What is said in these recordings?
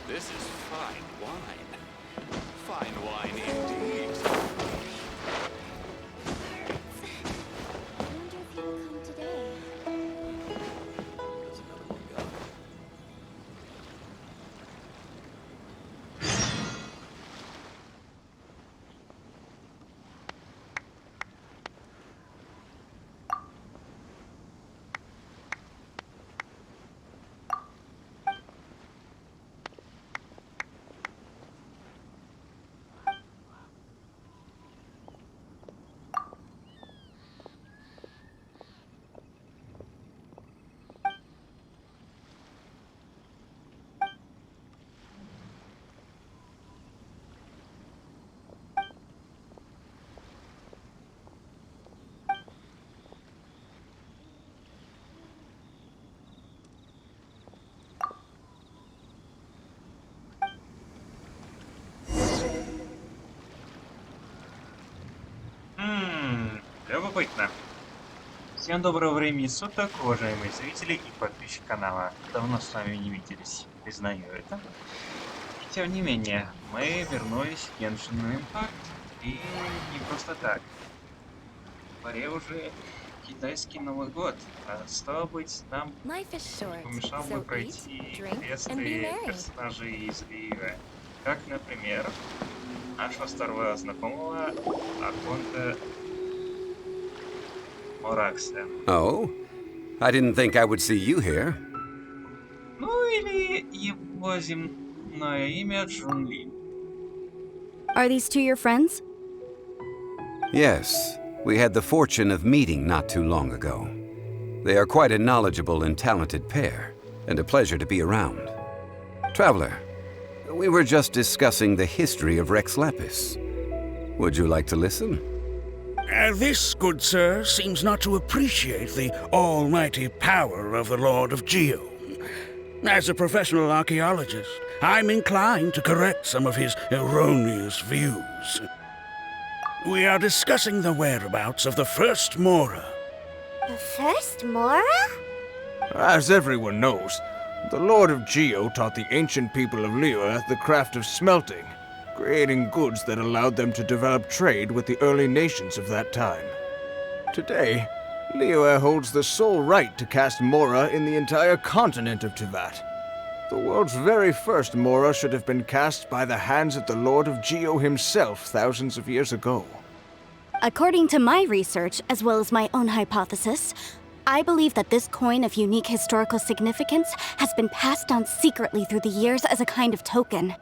This is fine wine. Fine wine indeed. I wonder if he'll come today. There's another one gone. Любопытно. Всем доброго времени суток, уважаемые зрители и подписчики канала. Давно с вами не виделись, признаю это. И тем не менее, мы вернулись в Genshin Impact. И не просто так. В дворе уже китайский Новый год. А стало быть, нам помешал бы пройти квесты персонажей из Главы. Как, например, нашего старого знакомого Аконта Моракса. Oh? I didn't think I would see you here. Ну или его земное имя Джунли. Are these two your friends? Yes, we had the fortune of meeting not too long ago. They are quite a knowledgeable and talented pair, and a pleasure to be around. Traveler, we were just discussing the history of Rex Lapis. Would you like to listen? This, good sir, seems not to appreciate the almighty power of the Lord of Geo. As a professional archaeologist, I'm inclined to correct some of his erroneous views. We are discussing the whereabouts of the first Mora. The first Mora? As everyone knows, the Lord of Geo taught the ancient people of Liyue the craft of smelting, creating goods that allowed them to develop trade with the early nations of that time. Today, Liyue holds the sole right to cast Mora in the entire continent of Teyvat. The world's very first Mora should have been cast by the hands of the Lord of Geo himself thousands of years ago. According to my research, as well as my own hypothesis, I believe that this coin of unique historical significance has been passed down secretly through the years as a kind of token.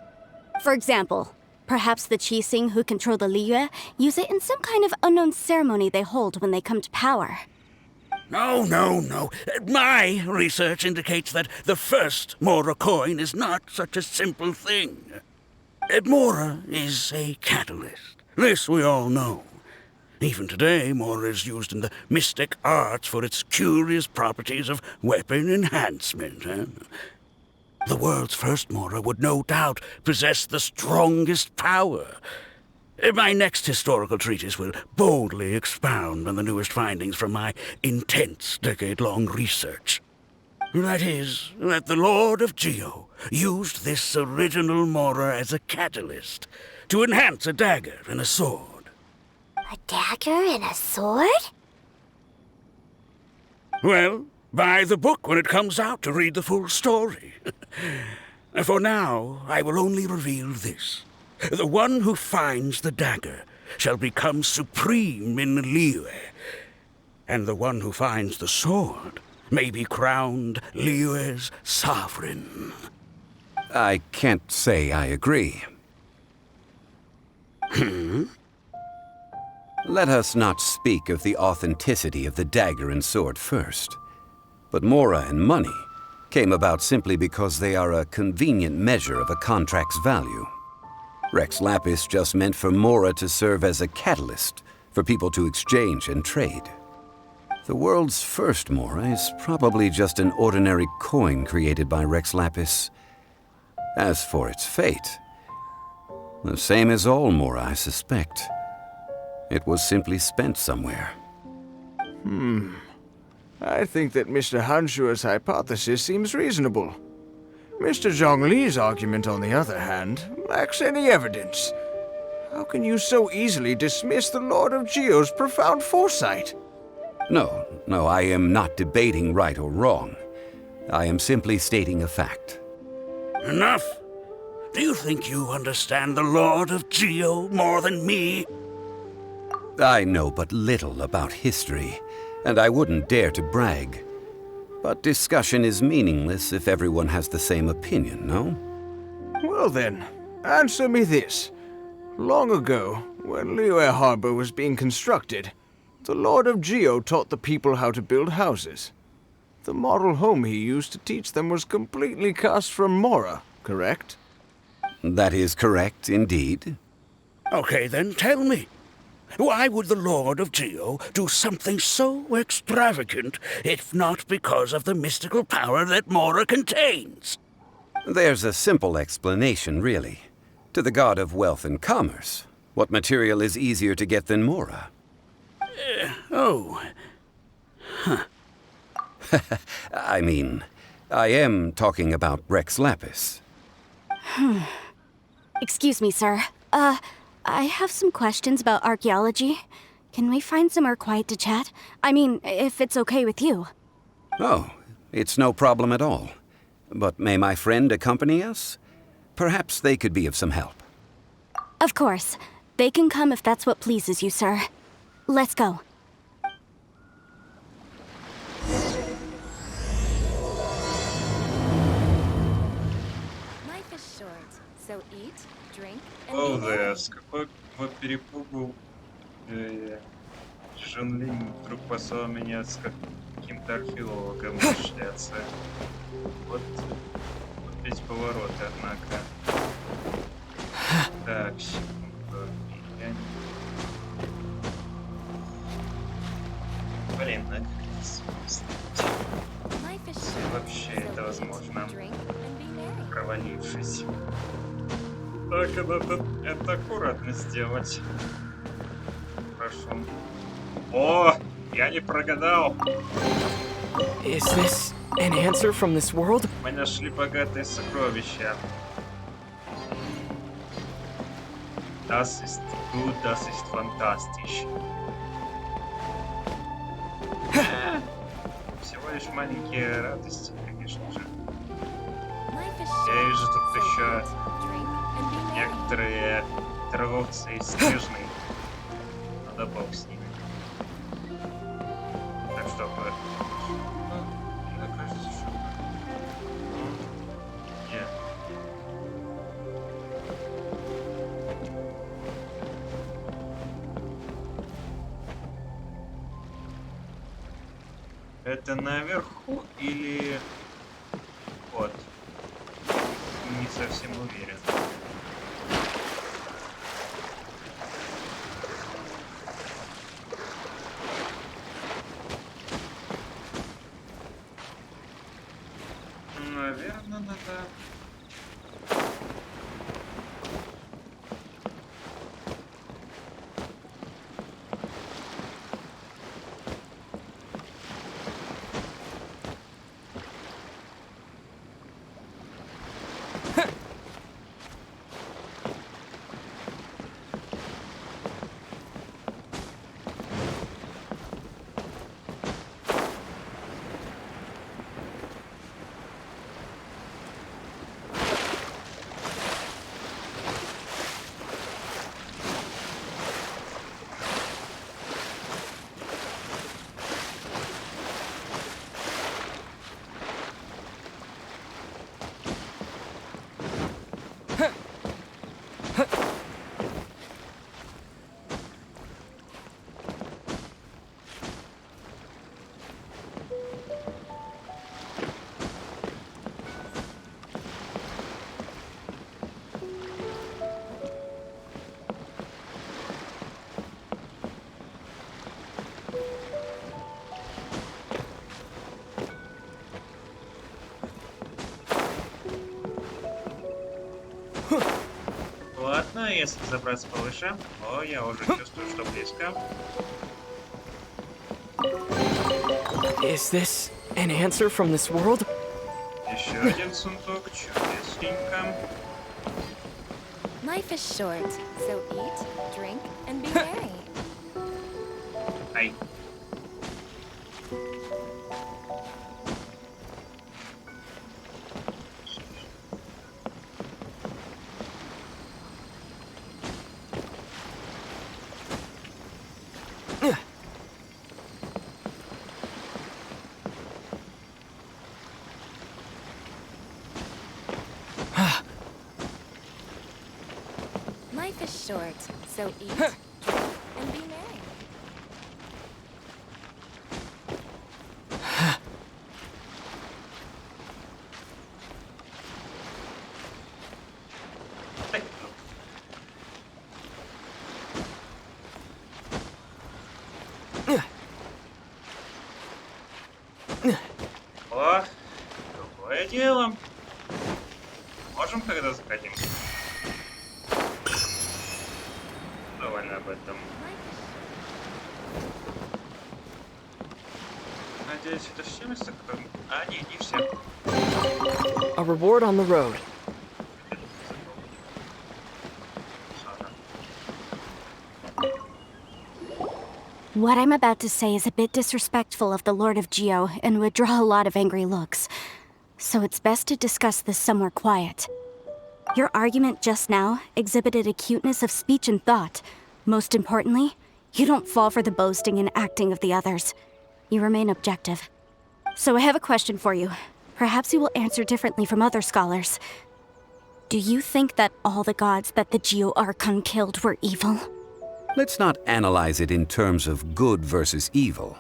For example, perhaps the Qixing who control the Liyue use it in some kind of unknown ceremony they hold when they come to power. No. My research indicates that the first Mora coin is not such a simple thing. Mora is a catalyst. This we all know. Even today, Mora is used in the mystic arts for its curious properties of weapon enhancement. The world's first Mora would no doubt possess the strongest power. My next historical treatise will boldly expound on the newest findings from my intense decade-long research. That is, that the Lord of Geo used this original Mora as a catalyst to enhance a dagger and a sword. A dagger and a sword? Well, buy the book when it comes out to read the full story. For now, I will only reveal this. The one who finds the dagger shall become supreme in Liyue, and the one who finds the sword may be crowned Liyue's sovereign. I can't say I agree. Let us not speak of the authenticity of the dagger and sword first. But Mora and money came about simply because they are a convenient measure of a contract's value. Rex Lapis just meant for Mora to serve as a catalyst for people to exchange and trade. The world's first Mora is probably just an ordinary coin created by Rex Lapis. As for its fate, the same as all Mora, I suspect. It was simply spent somewhere. I think that Mr. Hanshua's hypothesis seems reasonable. Mr. Zhongli's argument, on the other hand, lacks any evidence. How can you so easily dismiss the Lord of Geo's profound foresight? No, I am not debating right or wrong. I am simply stating a fact. Enough! Do you think you understand the Lord of Geo more than me? I know but little about history, and I wouldn't dare to brag. But discussion is meaningless if everyone has the same opinion, no? Well then, answer me this. Long ago, when Liyue Harbor was being constructed, the Lord of Geo taught the people how to build houses. The model home he used to teach them was completely cast from Mora, correct? That is correct, indeed. Okay, then tell me. Why would the Lord of Geo do something so extravagant if not because of the mystical power that Mora contains? There's a simple explanation, really. To the god of wealth and commerce, what material is easier to get than Mora? I mean, I am talking about Rex Lapis. Excuse me, sir. I have some questions about archaeology. Can we find somewhere quiet to chat? I mean, if it's okay with you. Oh, it's no problem at all. But may my friend accompany us? Perhaps they could be of some help. Of course. They can come if that's what pleases you, sir. Let's go. Life is short, so eat, drink, and О, be да, merry. с какого перепугу Жан Линь вдруг послал меня с каким-то археологом шляться. Вот ведь повороты, однако. Так, секунду. Я не... Блин, как это смыслить? Life is short, Вообще so это eat, возможно, drink, and be merry. провалившись. Так, это аккуратно сделать. Прошу. О, я не прогадал. Is this an answer from this world? Мы нашли богатые сокровища. Das ist gut, das ist fantastisch. Всего лишь маленькие радости, конечно же. Life is Я short, вижу тут so еще eat, drink, and be merry. некоторые торговцы из Снежной. Ну да бог с ними. Так что мне кажется, что... Нет. Это наверху или... Вот. Не совсем уверен. Наверное, надо... если забраться повыше, о, я уже чувствую, что близко. Is this an answer from this world? Еще один сундук, чудесненько. Life is short, so eat, drink, and be merry. Ай. Life is short, so eat, drink, and be merry. Ай. О, другое дело. Можем, когда захотим. Довольно об этом. Надеюсь, это все место, которые... А, не все. A reward on the road. What I'm about to say is a bit disrespectful of the Lord of Geo and would draw a lot of angry looks. So it's best to discuss this somewhere quiet. Your argument just now exhibited acuteness of speech and thought. Most importantly, you don't fall for the boasting and acting of the others. You remain objective. So I have a question for you. Perhaps you will answer differently from other scholars. Do you think that all the gods that the Geo Archon killed were evil? Let's not analyze it in terms of good versus evil.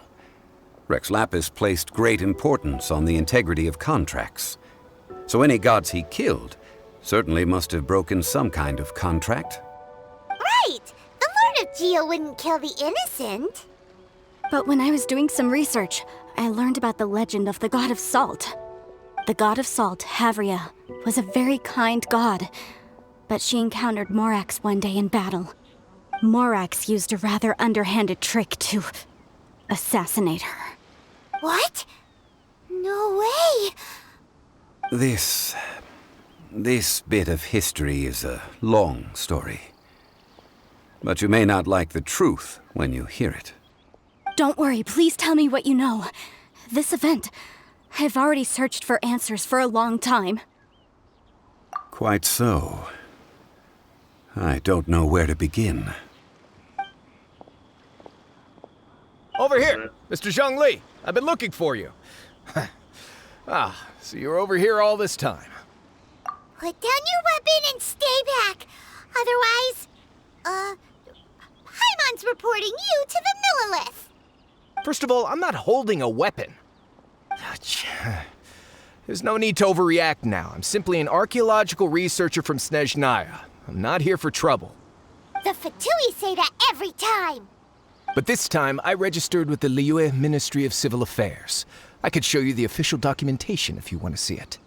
Rex Lapis placed great importance on the integrity of contracts. So any gods he killed certainly must have broken some kind of contract. Right! The Lord of Geo wouldn't kill the innocent. But when I was doing some research, I learned about the legend of the god of salt. The god of salt, Havria, was a very kind god, but she encountered Morax one day in battle. Morax used a rather underhanded trick to assassinate her. What? No way! This bit of history is a long story. But you may not like the truth when you hear it. Don't worry, please tell me what you know. This event, I've already searched for answers for a long time. Quite so. I don't know where to begin. Over here, Mr. Zhongli. I've been looking for you. So you're over here all this time. Put down your weapon and stay back. Otherwise, Paimon's reporting you to the Millilith. First of all, I'm not holding a weapon. There's no need to overreact now. I'm simply an archaeological researcher from Snezhnaya. I'm not here for trouble. The Fatui say that every time. But this time, I registered with the Liyue Ministry of Civil Affairs. I could show you the official documentation if you want to see it.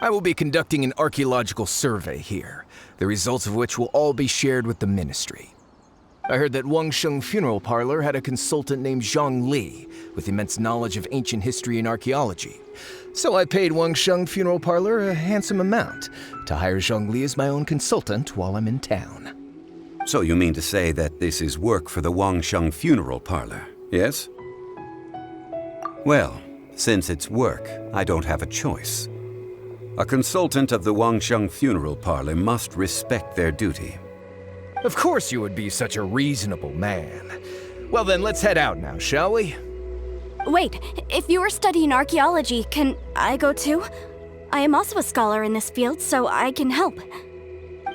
I will be conducting an archaeological survey here, the results of which will all be shared with the ministry. I heard that Wangsheng Funeral Parlor had a consultant named Zhang Li, with immense knowledge of ancient history and archaeology. So I paid Wangsheng Funeral Parlor a handsome amount to hire Zhang Li as my own consultant while I'm in town. So you mean to say that this is work for the Wangsheng Funeral Parlor, yes? Well, since it's work, I don't have a choice. A consultant of the Wangsheng Funeral Parlor must respect their duty. Of course you would be such a reasonable man. Well then, let's head out now, shall we? Wait, if you are studying archaeology, can I go too? I am also a scholar in this field, so I can help.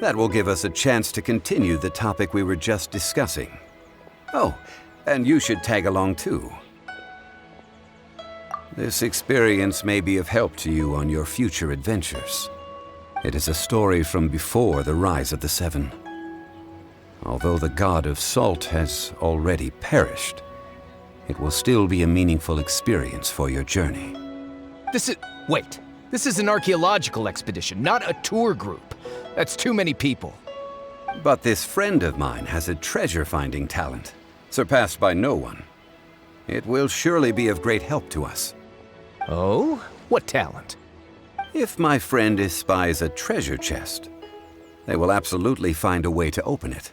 That will give us a chance to continue the topic we were just discussing. Oh, and you should tag along too. This experience may be of help to you on your future adventures. It is a story from before the rise of the Seven. Although the god of salt has already perished, it will still be a meaningful experience for your journey. Wait. This is an archaeological expedition, not a tour group. That's too many people. But this friend of mine has a treasure-finding talent, surpassed by no one. It will surely be of great help to us. Oh? What talent? If my friend espies a treasure chest, they will absolutely find a way to open it.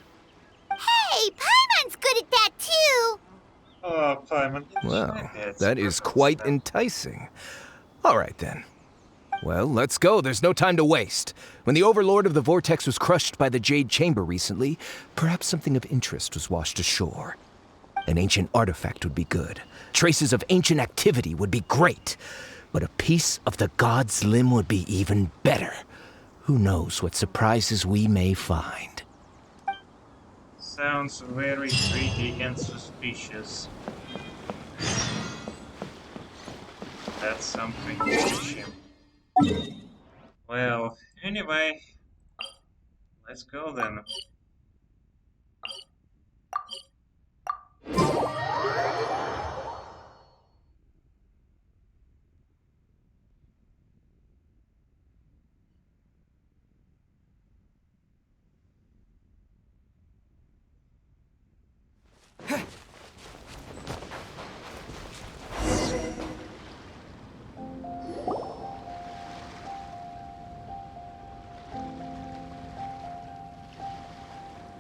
Hey, Paimon's good at that too! О, Паймон, Well, that is quite enticing. All right, then. Well, let's go. There's no time to waste. When the Overlord of the Vortex was crushed by the Jade Chamber recently, perhaps something of interest was washed ashore. An ancient artifact would be good. Traces of ancient activity would be great. But a piece of the God's limb would be even better. Who knows what surprises we may find. Sounds very creepy and suspicious. That's something fishy. Well, anyway, let's go then.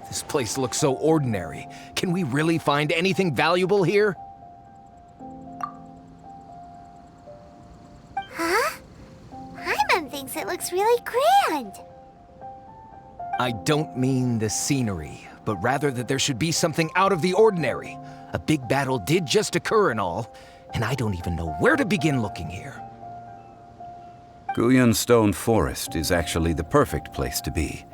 This place looks so ordinary. Can we really find anything valuable here? Huh? Paimon thinks it looks really grand. I don't mean the scenery, but rather that there should be something out of the ordinary. A big battle did just occur and all, and I don't even know where to begin looking here. Guyan Stone Forest is actually the perfect place to be,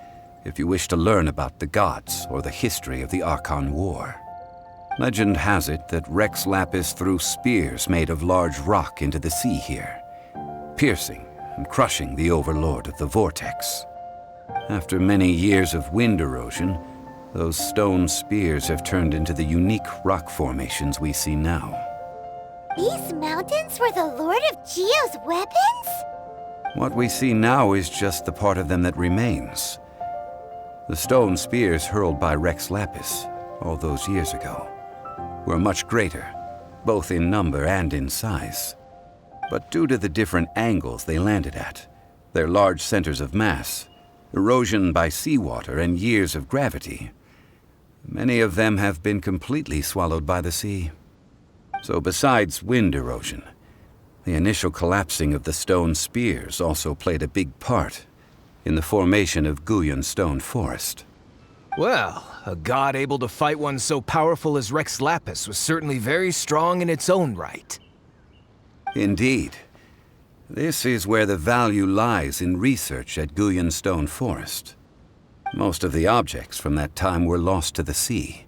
if you wish to learn about the gods or the history of the Archon War. Legend has it that Rex Lapis threw spears made of large rock into the sea here, piercing and crushing the Overlord of the Vortex. After many years of wind erosion, those stone spears have turned into the unique rock formations we see now. These mountains were the Lord of Geo's weapons? What we see now is just the part of them that remains. The stone spears hurled by Rex Lapis all those years ago were much greater, both in number and in size. But due to the different angles they landed at, their large centers of mass, erosion by seawater, and years of gravity, many of them have been completely swallowed by the sea. So besides wind erosion, the initial collapsing of the stone spears also played a big part in the formation of Guyan Stone Forest. Well, a god able to fight one so powerful as Rex Lapis was certainly very strong in its own right. Indeed. This is where the value lies in research at Guyan Stone Forest. Most of the objects from that time were lost to the sea.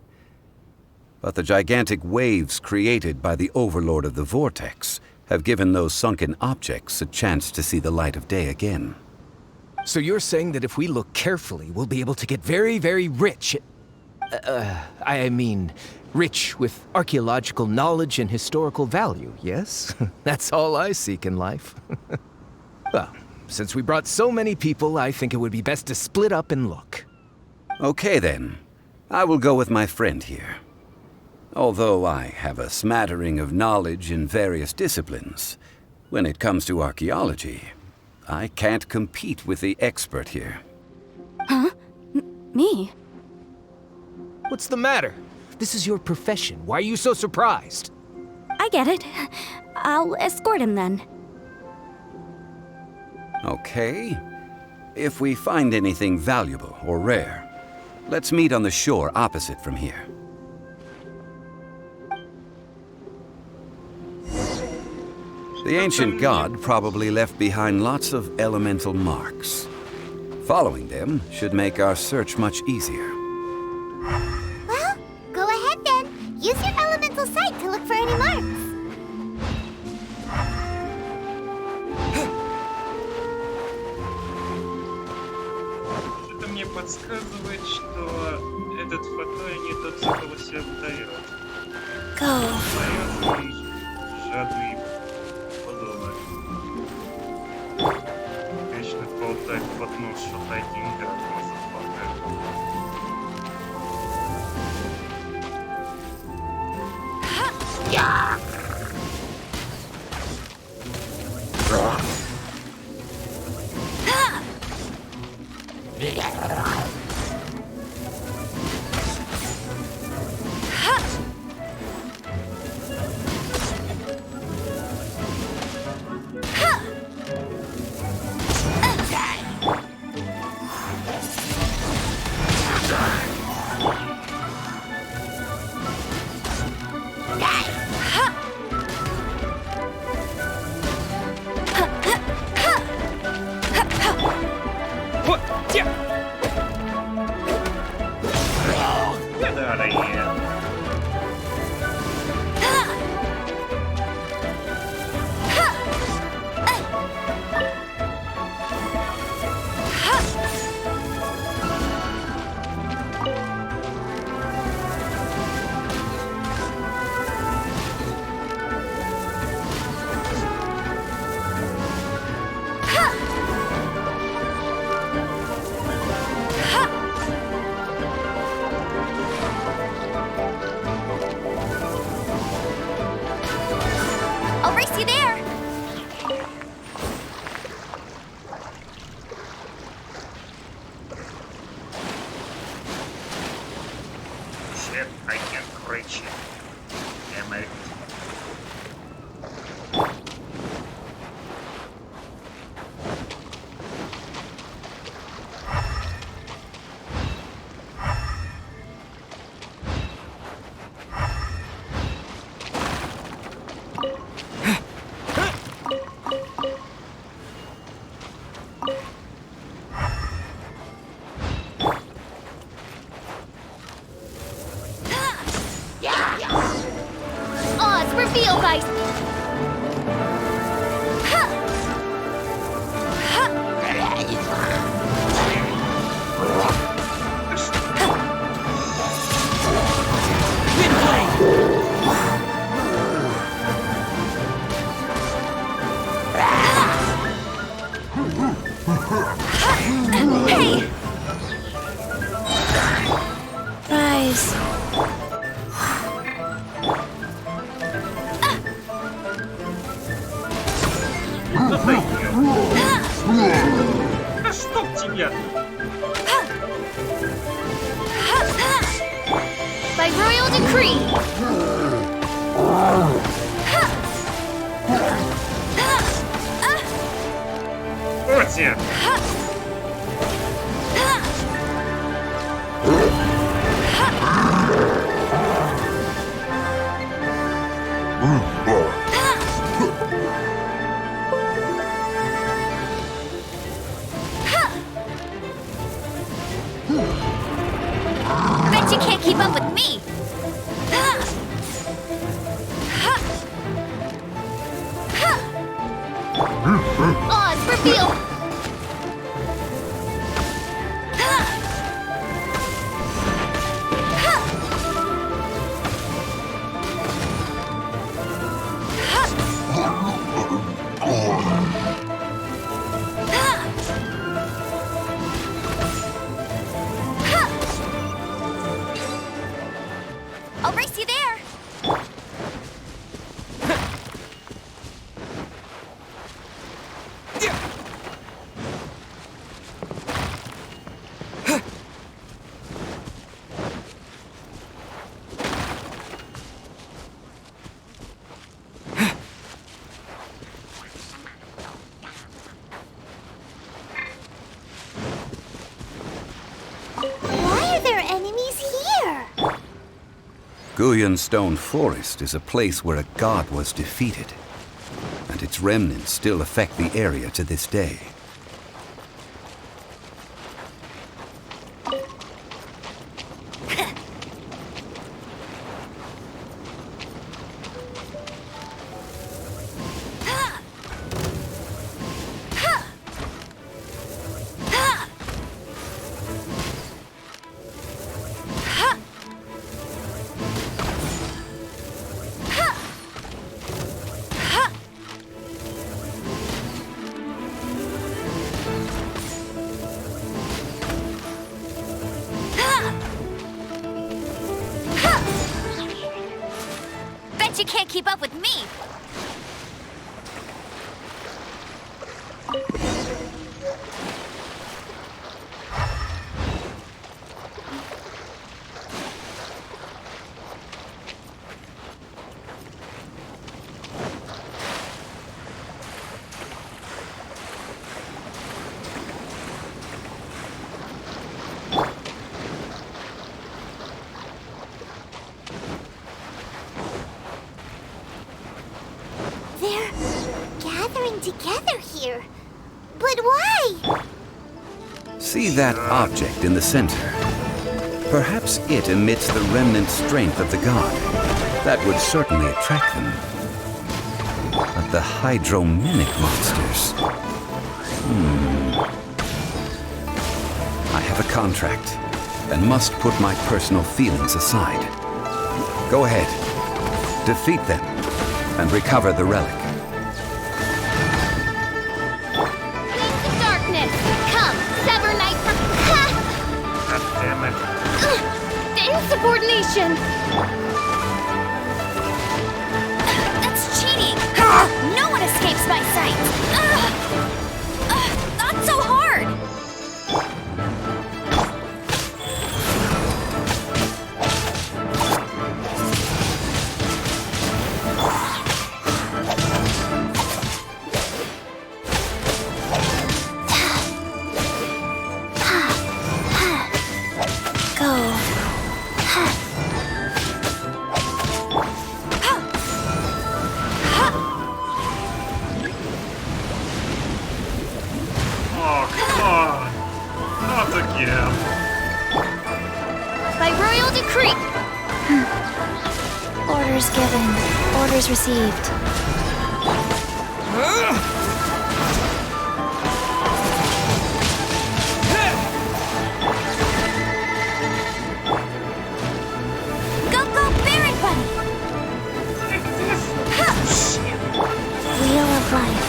But the gigantic waves created by the Overlord of the Vortex have given those sunken objects a chance to see the light of day again. So you're saying that if we look carefully, we'll be able to get very, very rich. I mean, rich with archaeological knowledge and historical value, yes? That's all I seek in life. Well, since we brought so many people, I think it would be best to split up and look. Okay then. I will go with my friend here. Although I have a smattering of knowledge in various disciplines, when it comes to archaeology, I can't compete with the expert here. Huh? Me? What's the matter? This is your profession. Why are you so surprised? I get it. I'll escort him then. Okay. If we find anything valuable or rare, let's meet on the shore opposite from here. The ancient god probably left behind lots of elemental marks. Following them should make our search much easier. Well, go ahead then. Use your elemental sight to look for any marks. Что-то мне подсказывает, что этот фото не тот, за кого себя выдает. Go. Жадный подонок. Вечно болтать под нос, что-то о деньгах, мазафака. I'll race you there! Shit, I can't reach it. Damn it. Oz, reveal by... Hey! Rise. Да чтоб тебя! By royal decree. Вот тебе! Bet you can't keep up with me. Oz, reveal. I'll race you there. Why are there enemies here? Guyan Stone Forest is a place where a god was defeated, and its remnants still affect the area to this day. you can't keep up with me. They're gathering together here. But why? See that object in the center? Perhaps it emits the remnant strength of the god. That would certainly attract them. But the hydromimic monsters... I have a contract, and must put my personal feelings aside. Go ahead. Defeat them, and recover the relic. Queens of Darkness, come, sever night from... God damn it. Insubordination! That's cheating! No one escapes my sight! Not so hard! Oh, come on. Not again. By royal decree! Orders given. Orders received. Go, go, Baron Bunny! Wheel of life.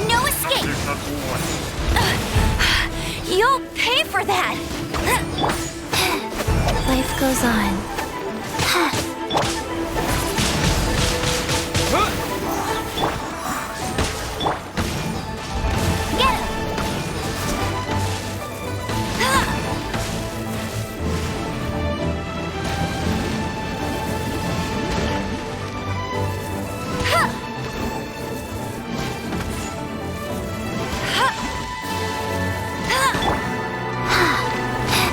No escape! There's not one. You'll pay for that! Life goes on. Get him!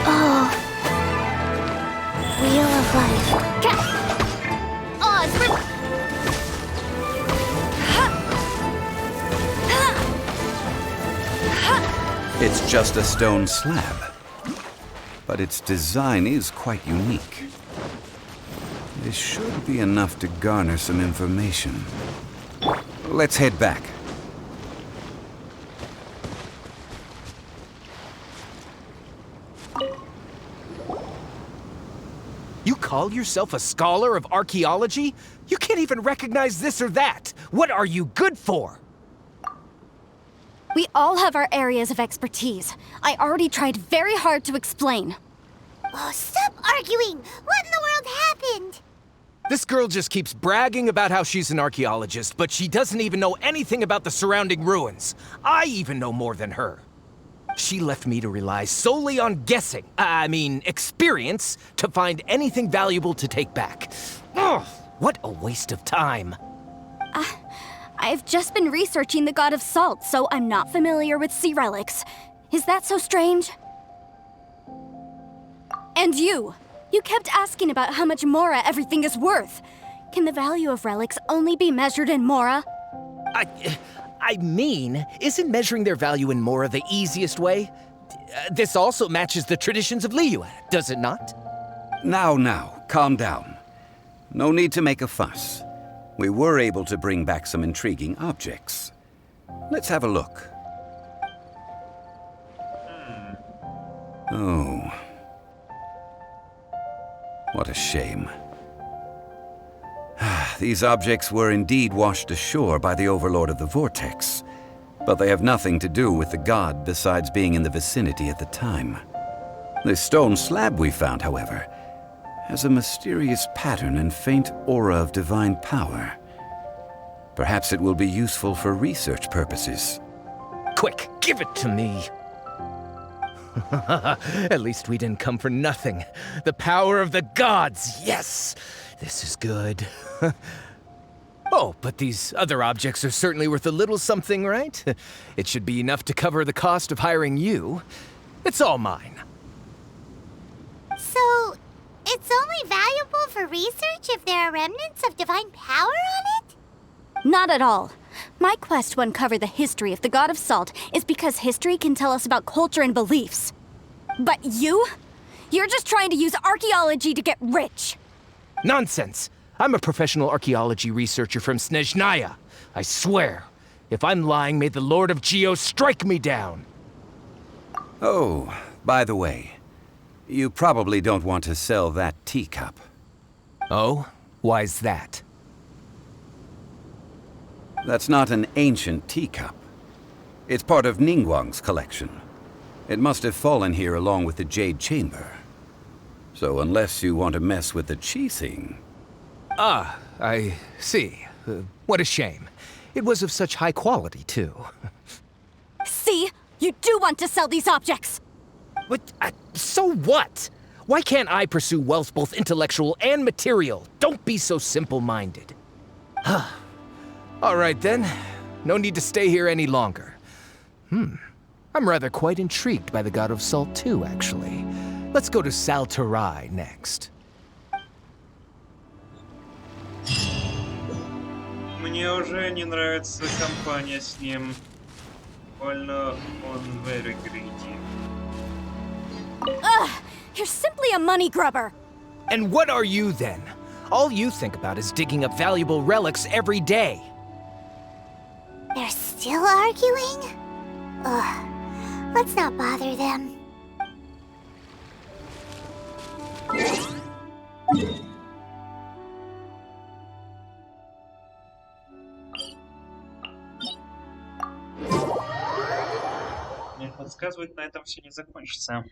Oh. Wheel of life. Oz, It's just a stone slab. But its design is quite unique. This should be enough to garner some information. Let's head back. You call yourself a scholar of archaeology? You can't even recognize this or that. What are you good for? We all have our areas of expertise. I already tried very hard to explain. Oh, stop arguing! What in the world happened? This girl just keeps bragging about how she's an archaeologist, but she doesn't even know anything about the surrounding ruins. I even know more than her. She left me to rely solely on guessing, experience, to find anything valuable to take back. Ugh, what a waste of time. I've just been researching the god of salt, so I'm not familiar with sea relics. Is that so strange? And you kept asking about how much Mora everything is worth. Can the value of relics only be measured in Mora? Isn't measuring their value in Mora the easiest way? This also matches the traditions of Liyue, does it not? Now, calm down. No need to make a fuss. We were able to bring back some intriguing objects. Let's have a look. Oh. What a shame. These objects were indeed washed ashore by the Overlord of the Vortex, but they have nothing to do with the god besides being in the vicinity at the time. This stone slab we found, however, has a mysterious pattern and faint aura of divine power. Perhaps it will be useful for research purposes. Quick, give it to me! At least we didn't come for nothing. The power of the gods, yes! This is good. Oh, but these other objects are certainly worth a little something, right? It should be enough to cover the cost of hiring you. It's all mine. So, it's only valuable for research if there are remnants of divine power on it? Not at all. My quest to uncover the history of the God of Salt is because history can tell us about culture and beliefs. But you? You're just trying to use archaeology to get rich. Nonsense! I'm a professional archaeology researcher from Snezhnaya. I swear, if I'm lying, may the Lord of Geo strike me down. Oh, by the way, you probably don't want to sell that teacup. Oh? Why's that? That's not an ancient teacup. It's part of Ningguang's collection. It must have fallen here along with the Jade Chamber. So unless you want to mess with the Qixing... Ah, I see. What a shame. It was of such high quality, too. See? You do want to sell these objects! But, so what? Why can't I pursue wealth both intellectual and material? Don't be so simple-minded. All right, then. No need to stay here any longer. I'm rather quite intrigued by the God of Salt, too, actually. Let's go to Saltarai next. Мне уже не нравится компания с ним. Больно он very greedy. Ugh! You're simply a money grubber! And what are you, then? All you think about is digging up valuable relics every day. They're still arguing? Ugh. Let's not bother them. Мне подсказывает, на этом все не закончится.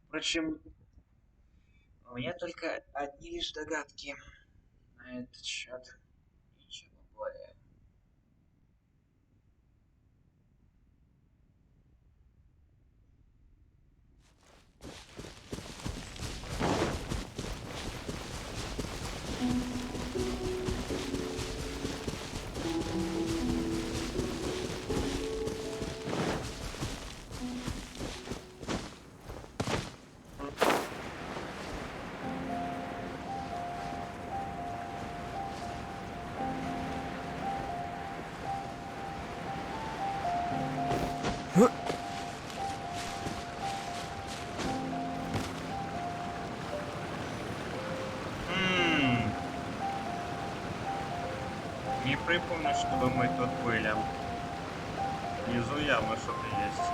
Впрочем, у меня только одни лишь догадки на этот счет. Ничего более. Не припомню, чтобы мы тут были. Внизу явно что-то есть.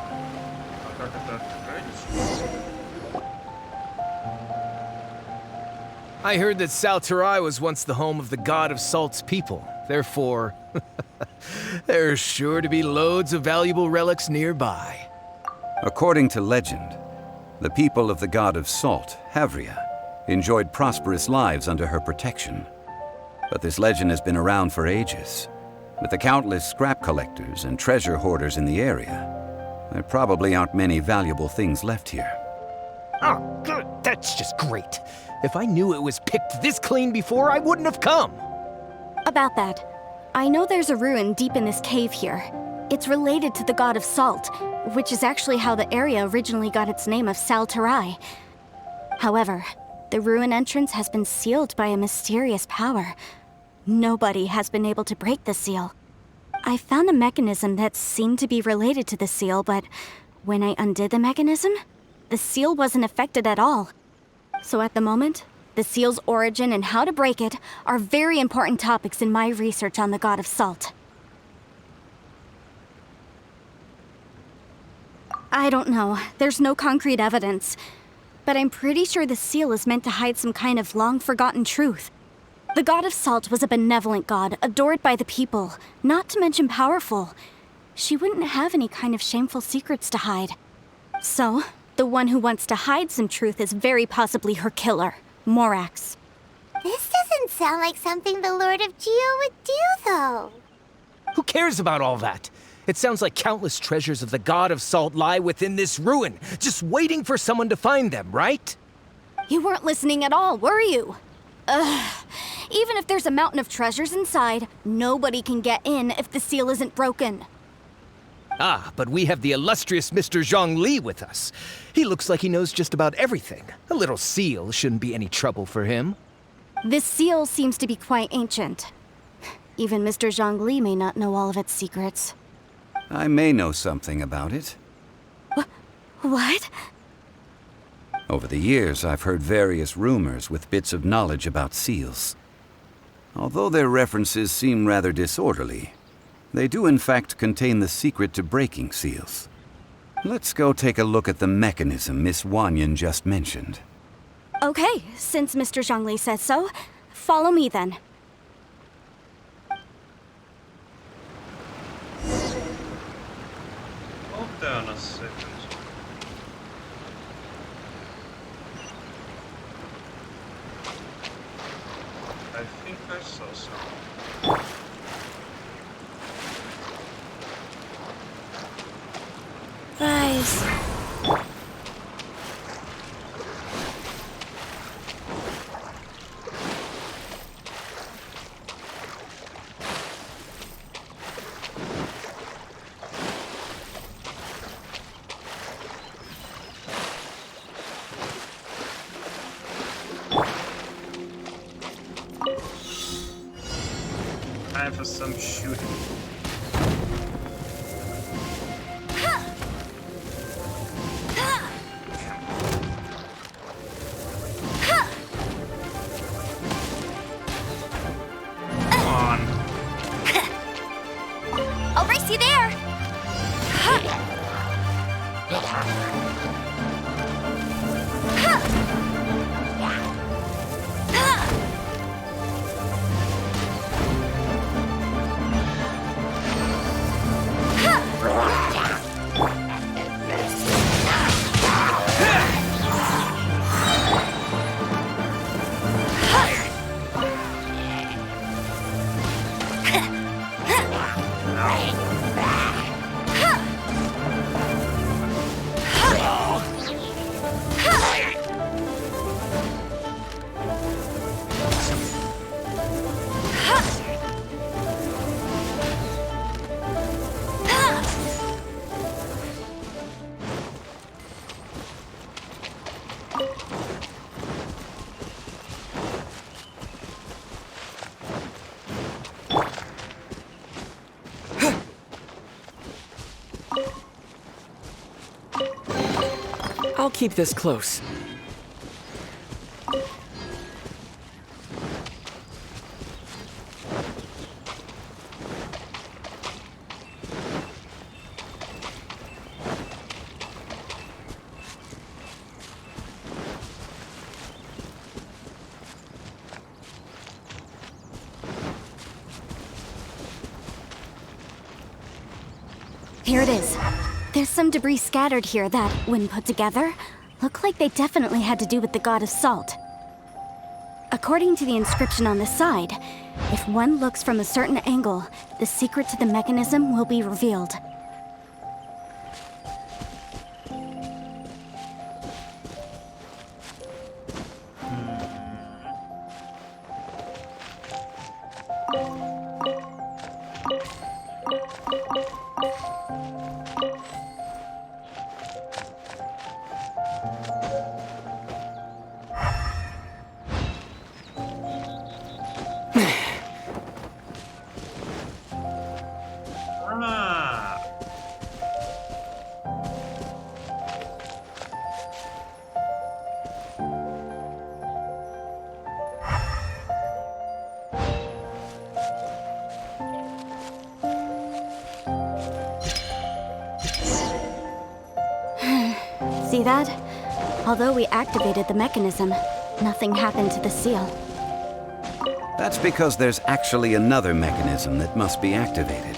А как это открыть? I heard that Saltarai was once the home of the God of Salt's people. Therefore, there's sure to be loads of valuable relics nearby. According to legend, the people of the God of Salt, Havria, enjoyed prosperous lives under her protection. But this legend has been around for ages. With the countless scrap collectors and treasure hoarders in the area, there probably aren't many valuable things left here. Oh, good. That's just great. If I knew it was picked this clean before, I wouldn't have come. About that, I know there's a ruin deep in this cave here. It's related to the God of Salt, which is actually how the area originally got its name of Saltarai. However, the ruin entrance has been sealed by a mysterious power. Nobody has been able to break the seal. I found a mechanism that seemed to be related to the seal, but when I undid the mechanism, the seal wasn't affected at all. So at the moment, the seal's origin and how to break it are very important topics in my research on the God of Salt. I don't know. There's no concrete evidence. But I'm pretty sure the seal is meant to hide some kind of long-forgotten truth. The God of Salt was a benevolent god, adored by the people, not to mention powerful. She wouldn't have any kind of shameful secrets to hide. So, The one who wants to hide some truth is very possibly her killer, Morax. This doesn't sound like something the Lord of Geo would do, though. Who cares about all that? It sounds like countless treasures of the God of Salt lie within this ruin, just waiting for someone to find them, right? You weren't listening at all, were you? Ugh. Even if there's a mountain of treasures inside, nobody can get in if the seal isn't broken. Ah, but we have the illustrious Mr. Zhongli with us. He looks like he knows just about everything. A little seal shouldn't be any trouble for him. This seal seems to be quite ancient. Even Mr. Zhongli may not know all of its secrets. I may know something about it. What? Over the years, I've heard various rumors with bits of knowledge about seals. Although their references seem rather disorderly, they do in fact contain the secret to breaking seals. Let's go take a look at the mechanism Miss Wanyan just mentioned. Okay, since Mr. Zhongli says so, follow me then. Hold down a second. I think I saw something. Rise. Time for some shooting. Come on. I'll race you there! I'll keep this close. Here it is. There's some debris scattered here that, when put together, look like they definitely had to do with the God of Salt. According to the inscription on the side, if one looks from a certain angle, the secret to the mechanism will be revealed. Ah. See that? Although we activated the mechanism, nothing happened to the seal. That's because there's actually another mechanism that must be activated.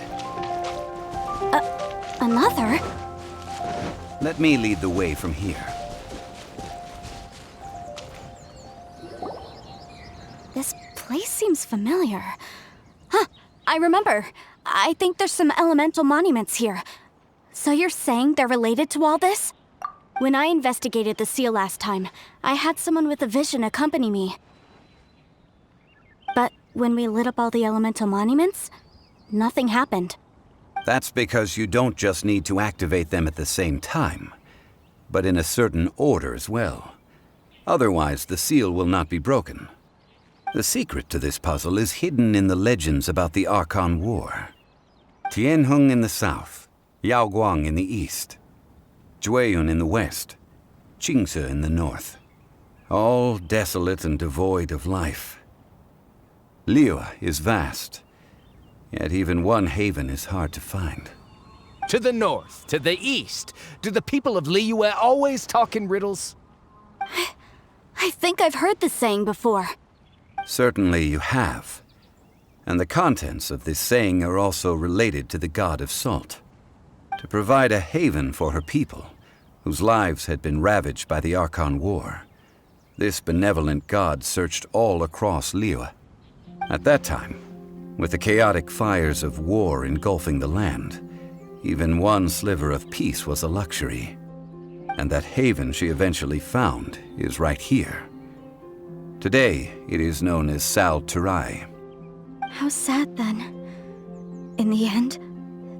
Another? Let me lead the way from here. This place seems familiar. Huh, I remember. I think there's some elemental monuments here. So you're saying they're related to all this? When I investigated the seal last time, I had someone with a vision accompany me. But when we lit up all the elemental monuments, nothing happened. That's because you don't just need to activate them at the same time, but in a certain order as well. Otherwise, the seal will not be broken. The secret to this puzzle is hidden in the legends about the Archon War. Tianheng in the south, Yaoguang in the east, Jueyun in the west, Qingce in the north. All desolate and devoid of life. Liyue is vast, yet even one haven is hard to find. To the north, to the east. Do the people of Liyue always talk in riddles? I think I've heard this saying before. Certainly you have. And the contents of this saying are also related to the god of salt. To provide a haven for her people, whose lives had been ravaged by the Archon War, this benevolent god searched all across Liyue. At that time, with the chaotic fires of war engulfing the land, even one sliver of peace was a luxury. And that haven she eventually found is right here. Today, it is known as Sal Turai. How sad then. In the end,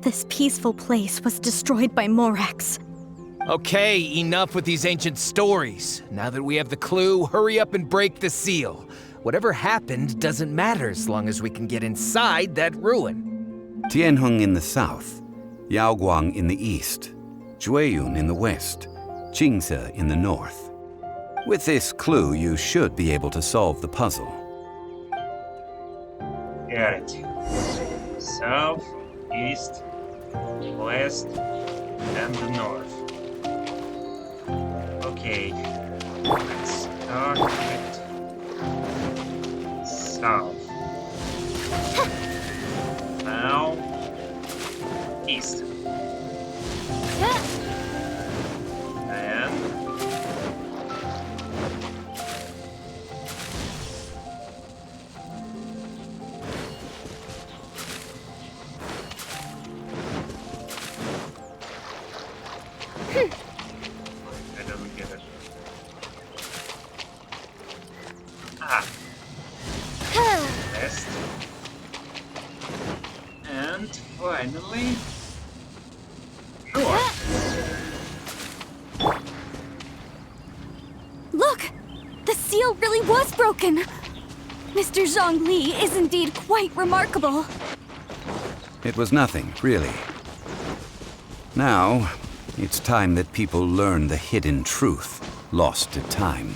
this peaceful place was destroyed by Morax. Okay, enough with these ancient stories. Now that we have the clue, hurry up and break the seal. Whatever happened doesn't matter as long as we can get inside that ruin. Tianheng in the south, Yaoguang in the east, Jueyun in the west, Qingce in the north. With this clue, you should be able to solve the puzzle. Got it. South, east, west, and the north. Okay, let's start with south. Now, east. And I don't get it. West. And finally, north. Look! The seal really was broken! Mr. Zhongli is indeed quite remarkable. It was nothing, really. Now, it's time that people learn the hidden truth lost to time.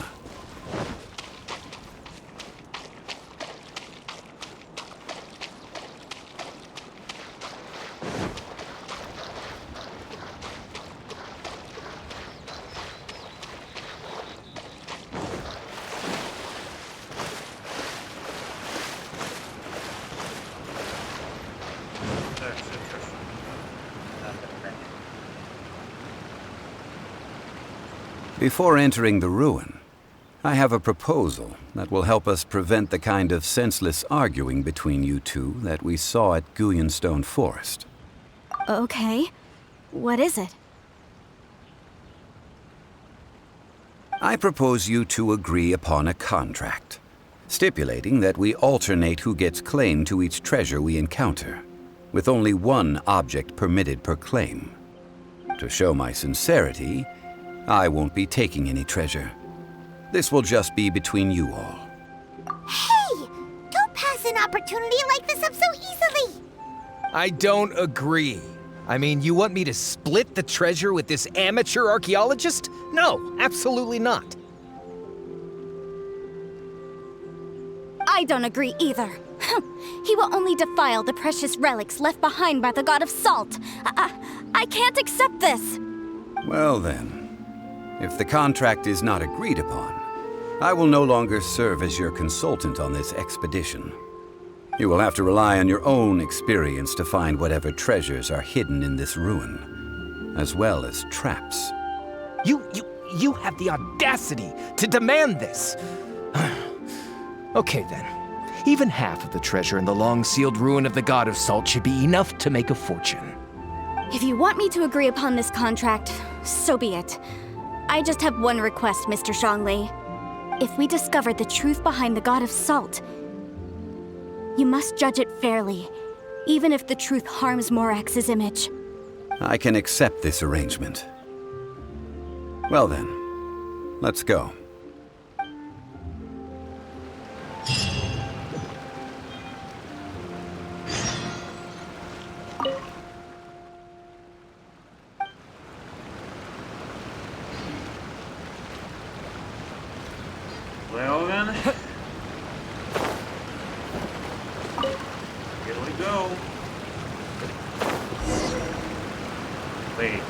Before entering the ruin, I have a proposal that will help us prevent the kind of senseless arguing between you two that we saw at Guyenstone Forest. Okay. What is it? I propose you two agree upon a contract, stipulating that we alternate who gets claim to each treasure we encounter, with only one object permitted per claim. To show my sincerity, I won't be taking any treasure. This will just be between you all. Hey! Don't pass an opportunity like this up so easily! I don't agree. I mean, you want me to split the treasure with this amateur archaeologist? No, absolutely not. I don't agree either. He will only defile the precious relics left behind by the god of salt. I can't accept this. Well then, if the contract is not agreed upon, I will no longer serve as your consultant on this expedition. You will have to rely on your own experience to find whatever treasures are hidden in this ruin, as well as traps. You have the audacity to demand this. Okay then. Even half of the treasure in the long-sealed ruin of the God of Salt should be enough to make a fortune. If you want me to agree upon this contract, so be it. I just have one request, Mr. Zhongli. If we discover the truth behind the God of Salt, you must judge it fairly, even if the truth harms Morax's image. I can accept this arrangement. Well then, let's go. Well then, here we go. Wait,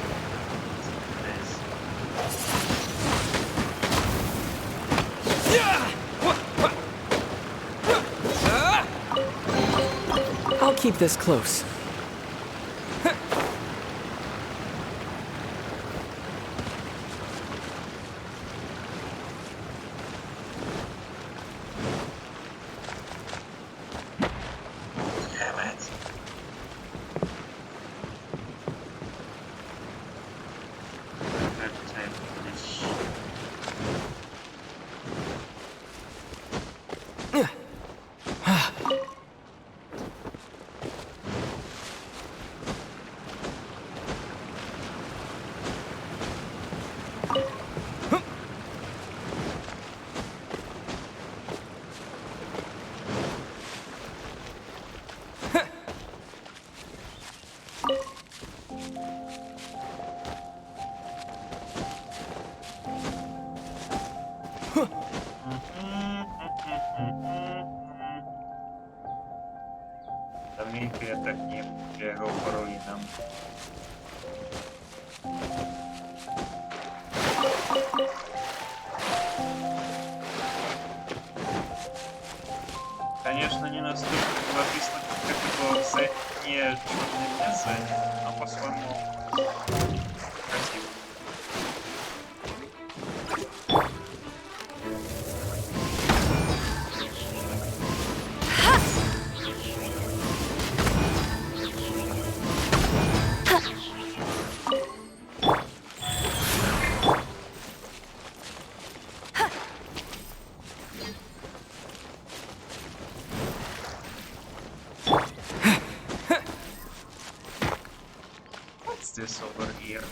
this. I'll keep this close. Damn it. Every time finish. Давненько я так не бегал по руинам. Конечно, не настолько живописно, как это было в Зене Черной Мессы, но по-своему красиво. What's this over here?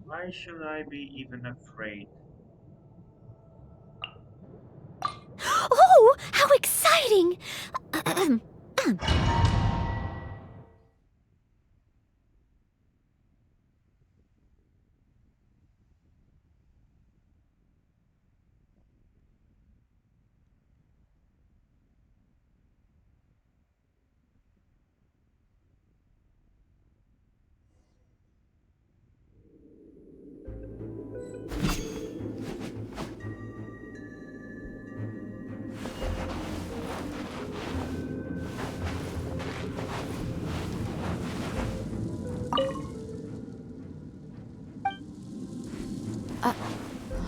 Why should I be even afraid? Oh, how exciting!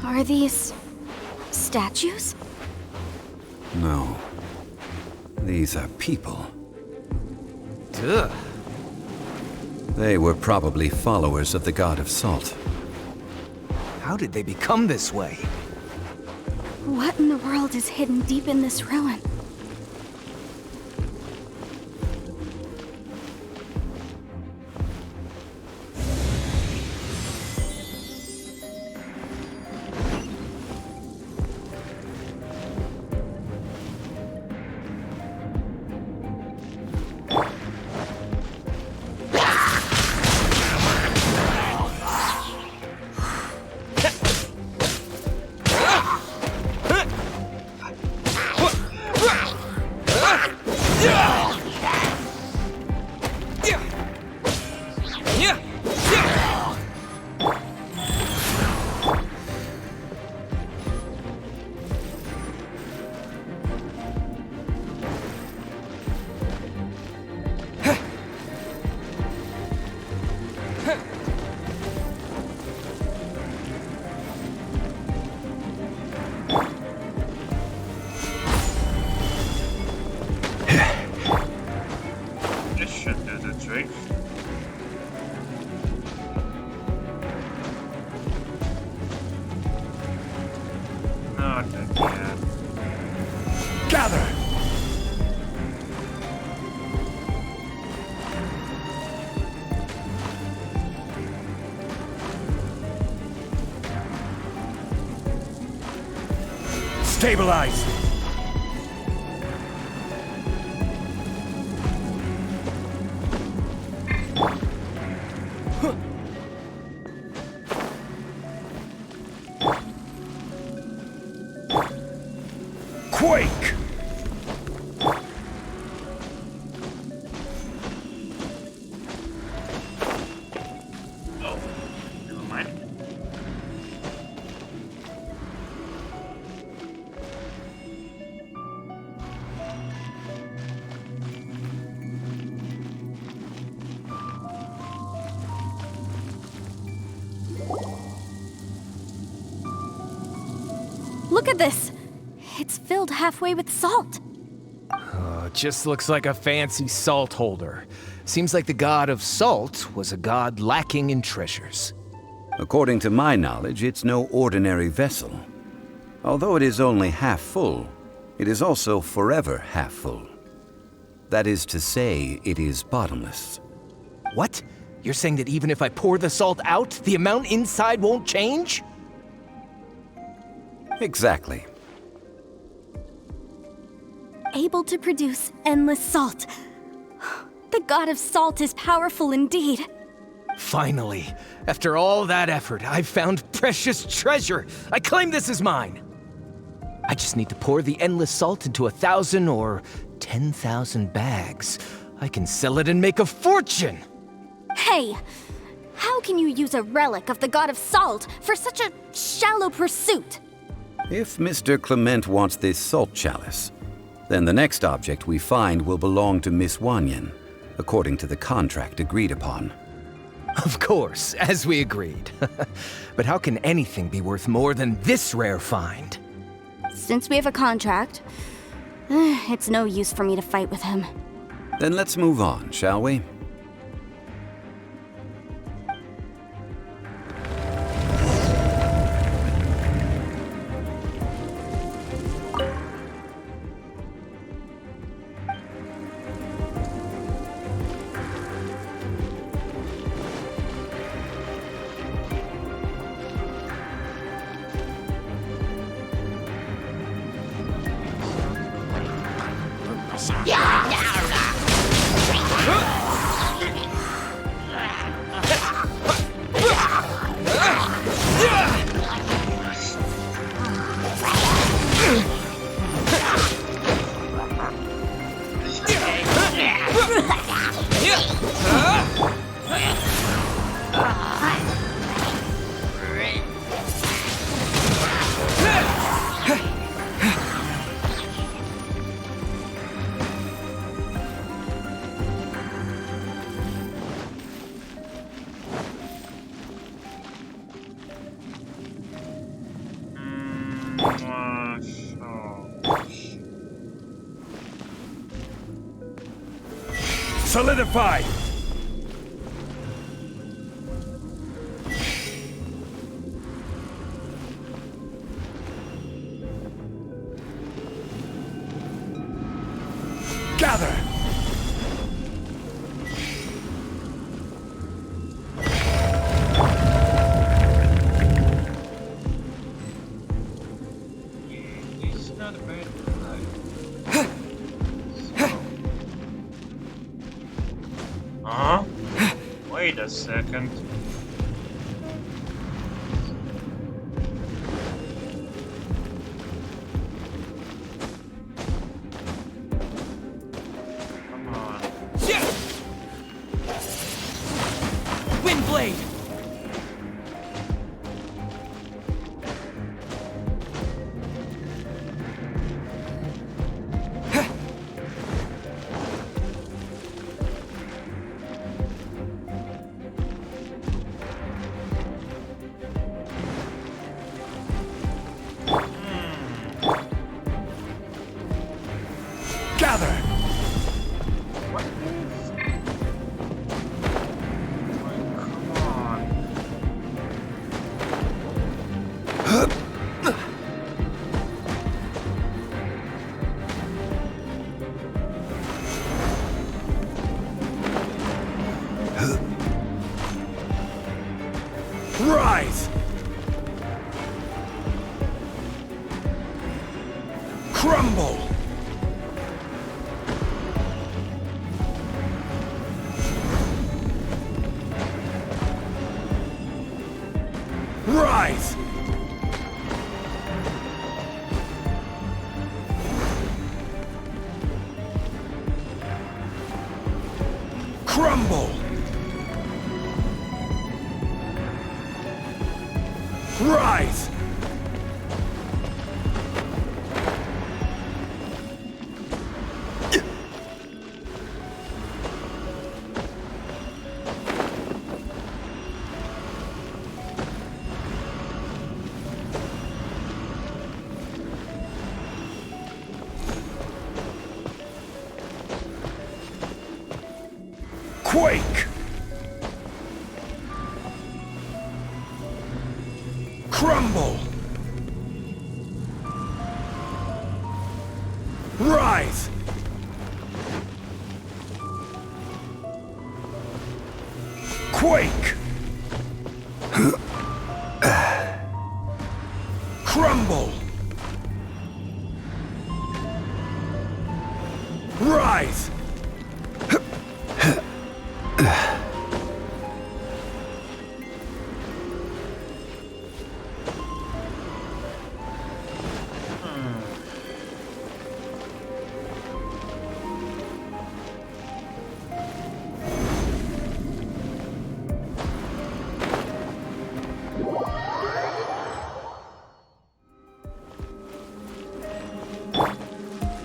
Are these statues? No. These are people. Duh. They were probably followers of the god of salt. How did they become this way? What in the world is hidden deep in this ruin? This should do the trick. Not again. Gather! Stabilize! Quake! Oh, never mind. Look at this! It's filled halfway with salt. It just looks like a fancy salt holder. Seems like the god of salt was a god lacking in treasures. According to my knowledge, it's no ordinary vessel. Although it is only half full, it is also forever half full. That is to say, it is bottomless. What? You're saying that even if I pour the salt out, the amount inside won't change? Exactly. Able to produce endless salt. The god of salt is powerful indeed. Finally, after all that effort, I've found precious treasure. I claim this as mine. I just need to pour the endless salt into 1,000 or 10,000 bags. I can sell it and make a fortune. Hey, how can you use a relic of the god of salt for such a shallow pursuit? If Mr. Clement wants this salt chalice, then the next object we find will belong to Miss Wanyan, according to the contract agreed upon. Of course, as we agreed. But how can anything be worth more than this rare find? Since we have a contract, it's no use for me to fight with him. Then let's move on, shall we? Solidify! Wait a second. Come on. Windblade! Gather! What? Come on. Rise! Crumble! Rise! Crumble! Rise! Quake! Crumble! Rise! Quake! Crumble! Rise!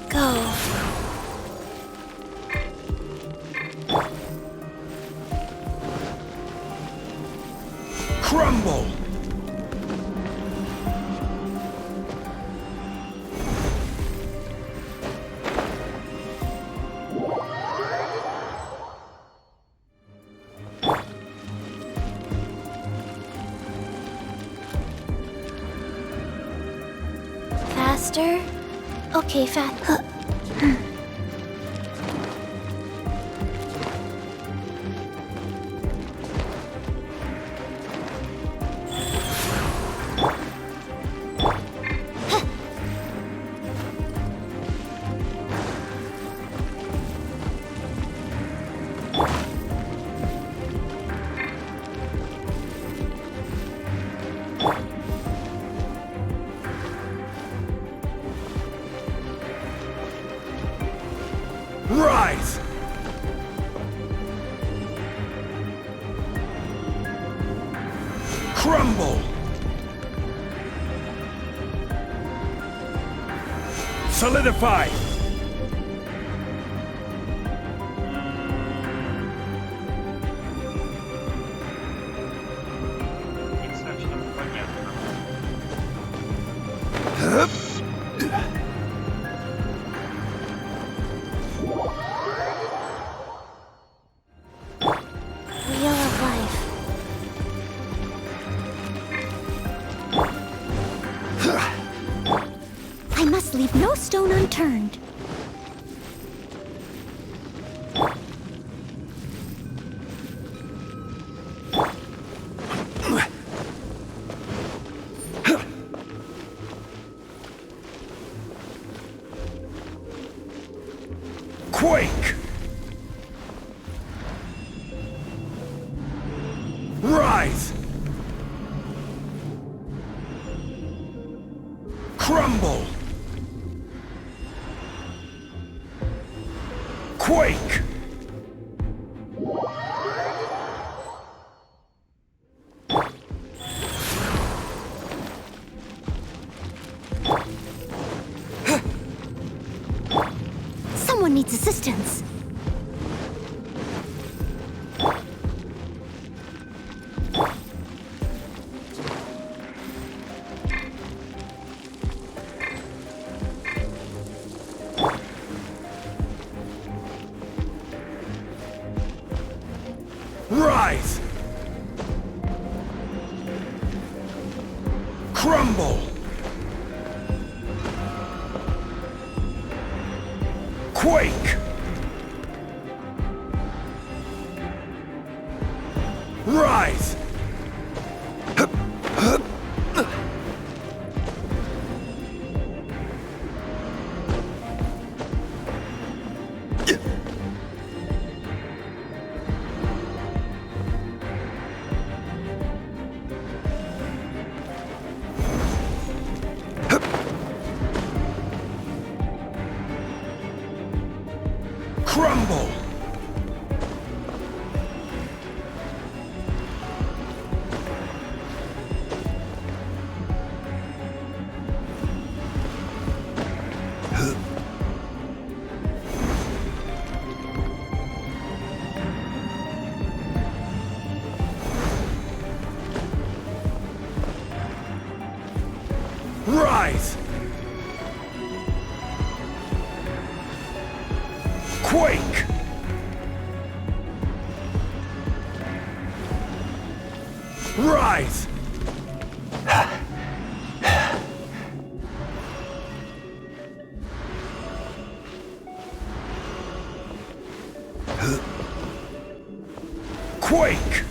Go. Crumble! Faster? Okay, fast. Rise! Crumble! Solidify! Не совсем понятно. Wheel of Life. I must leave no stone unturned. Quake! Rise! Crumble! Quake! Someone needs assistance. Rise! Crumble! Quake! Rise! Crumble! Rise! Quake! Rise! Quake!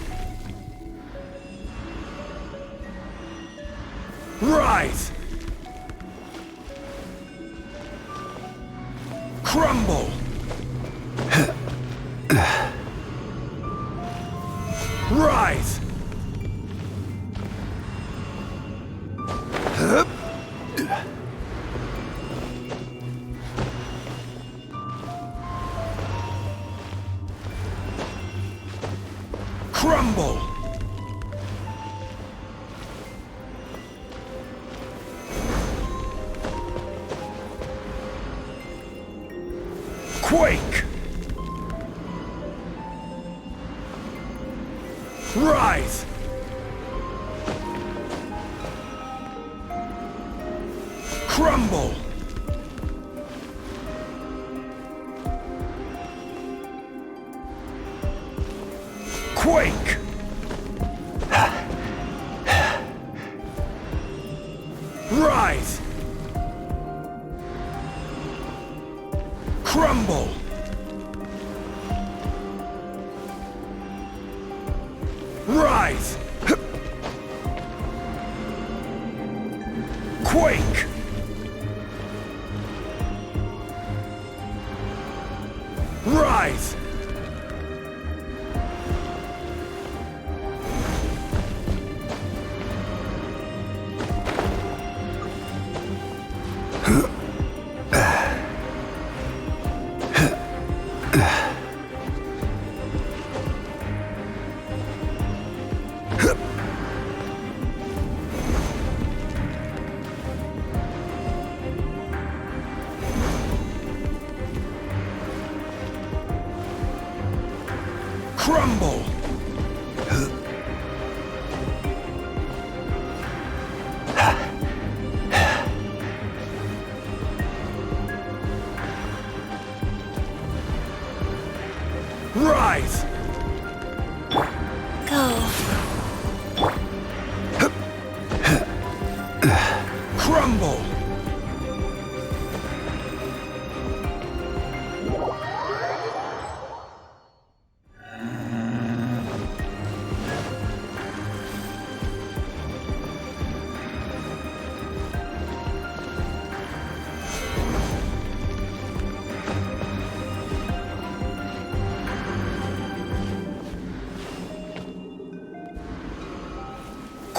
Rise! Crumble! Rise! Crumble! Quake! Rise! Crumble! Quake! Rise! Crumble! Rise! Quake! Rise!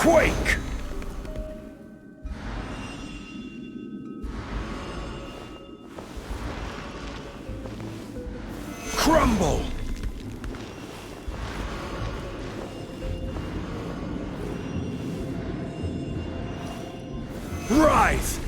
Quake! Crumble! Rise!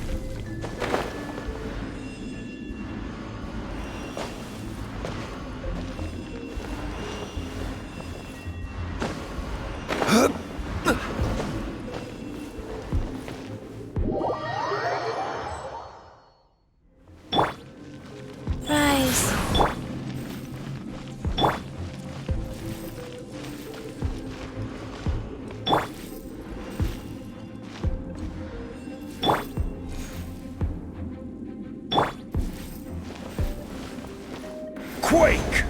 Rise. Quake!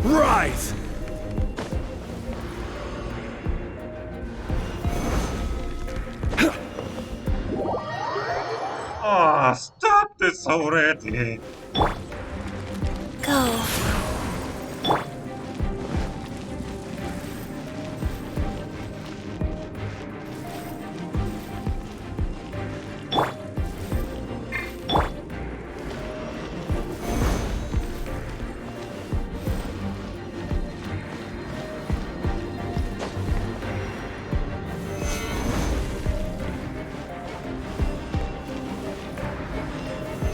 Rise! Oh, stop this already! Go.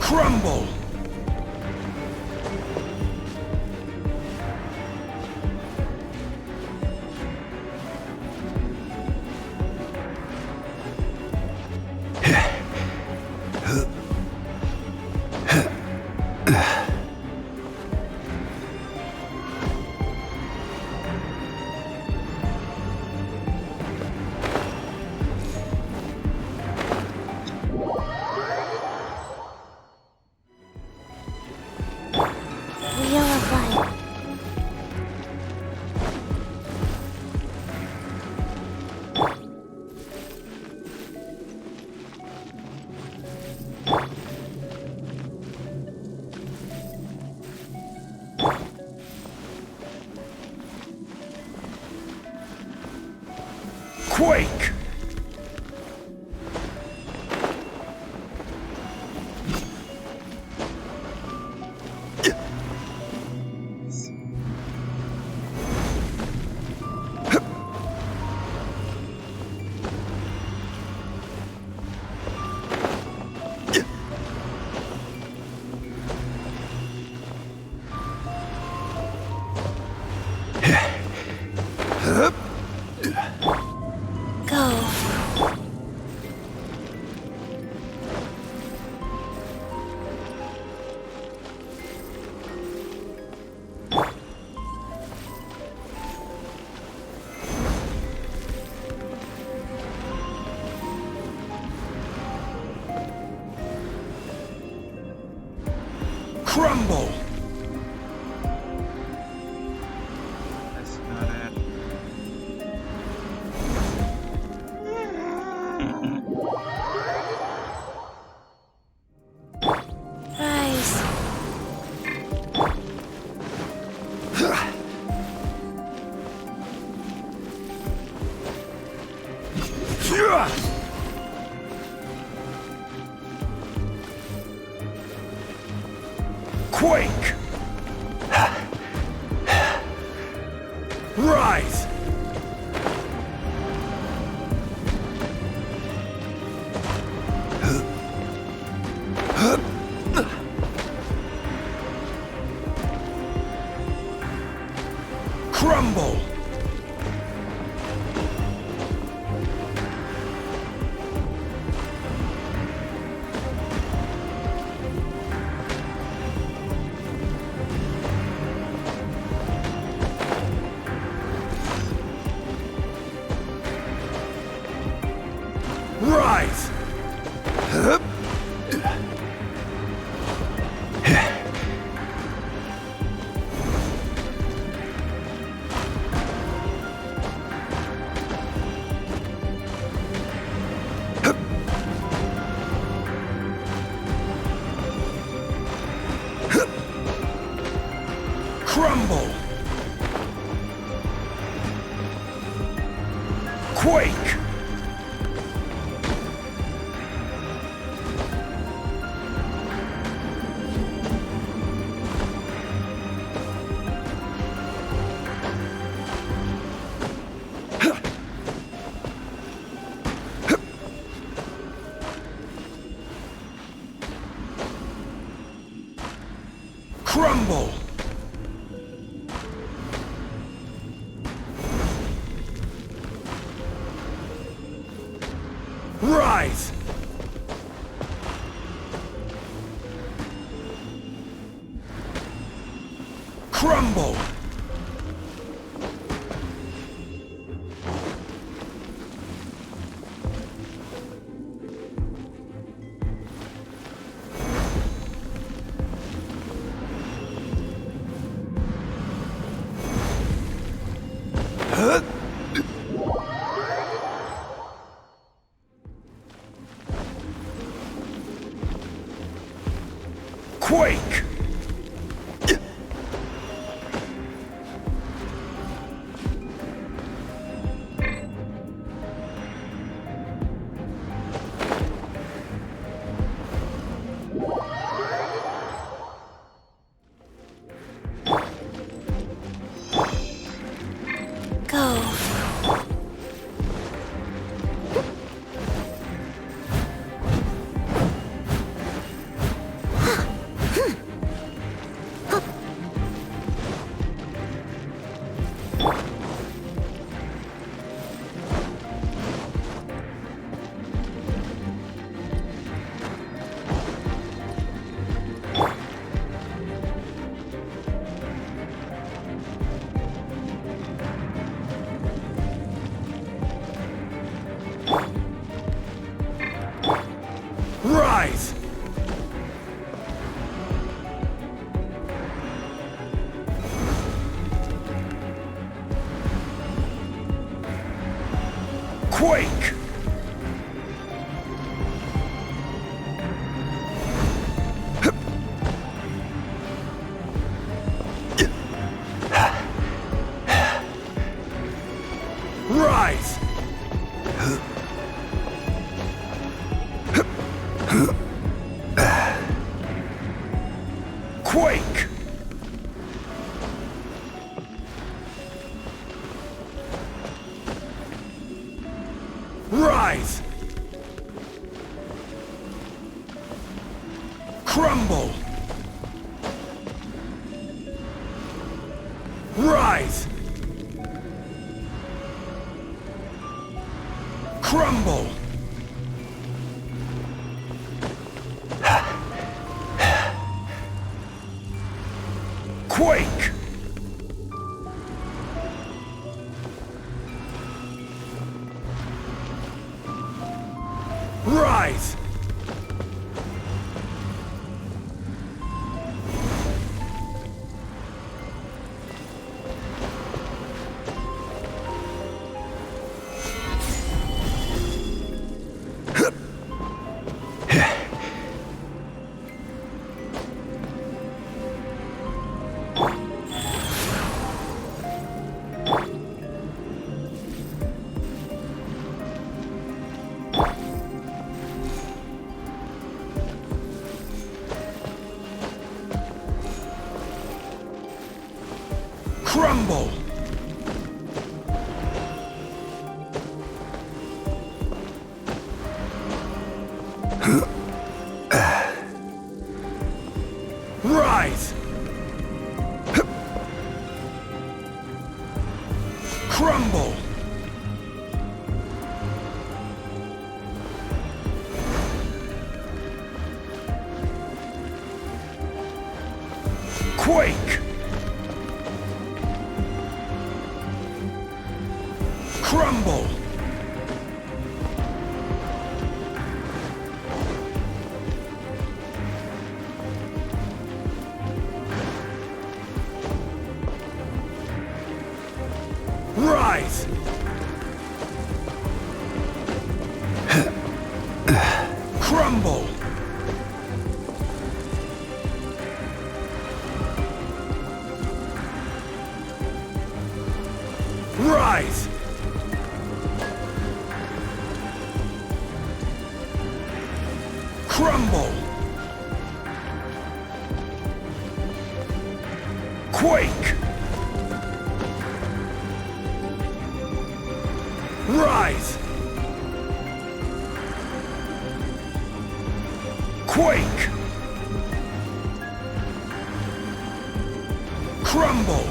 Crumble! Wheel of Life. Quake! Go. Crumble! That's not it. Rise. Quake! Rise! Crumble! Rise! Crumble! Quake! Crumble! Rise! Crumble! Quake! Go. Rise! Quake! Rise! Quake! Rise! Crumble! Rise! Crumble! Quake! Rise! Crumble! Rise! Crumble! Quake! Crumble! Rise! Crumble! Rise! Crumble! Quake! Rise! Quake! Crumble!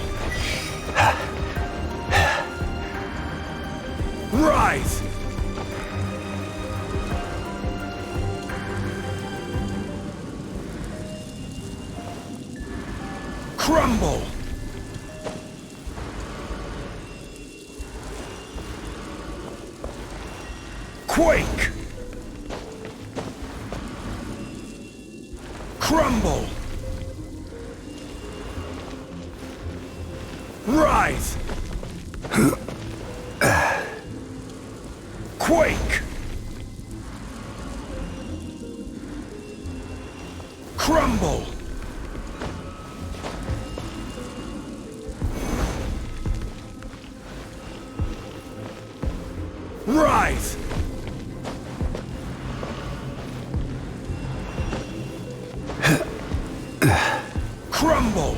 Rise! Crumble! Quake! Crumble! Rise! Quake! Crumble! Rise! Crumble!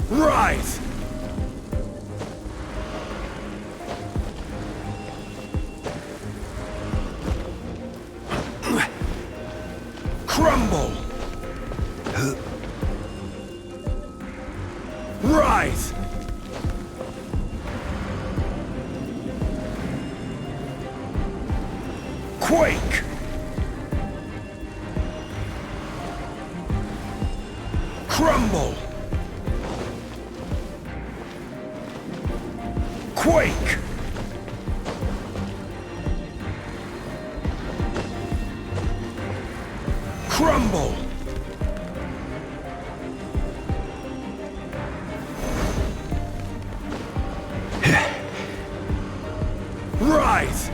Rise! Crumble! Rise! Quake! Crumble! Quake! Crumble! Rise!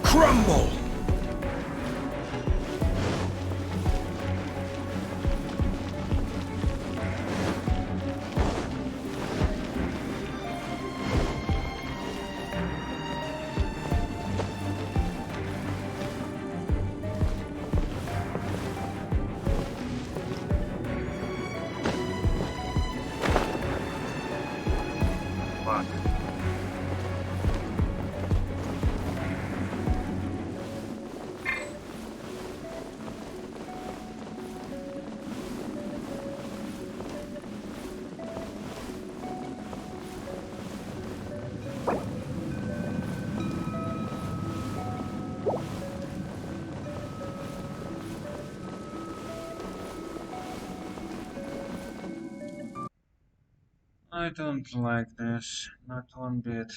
Crumble! Fuck. I don't like this, not one bit.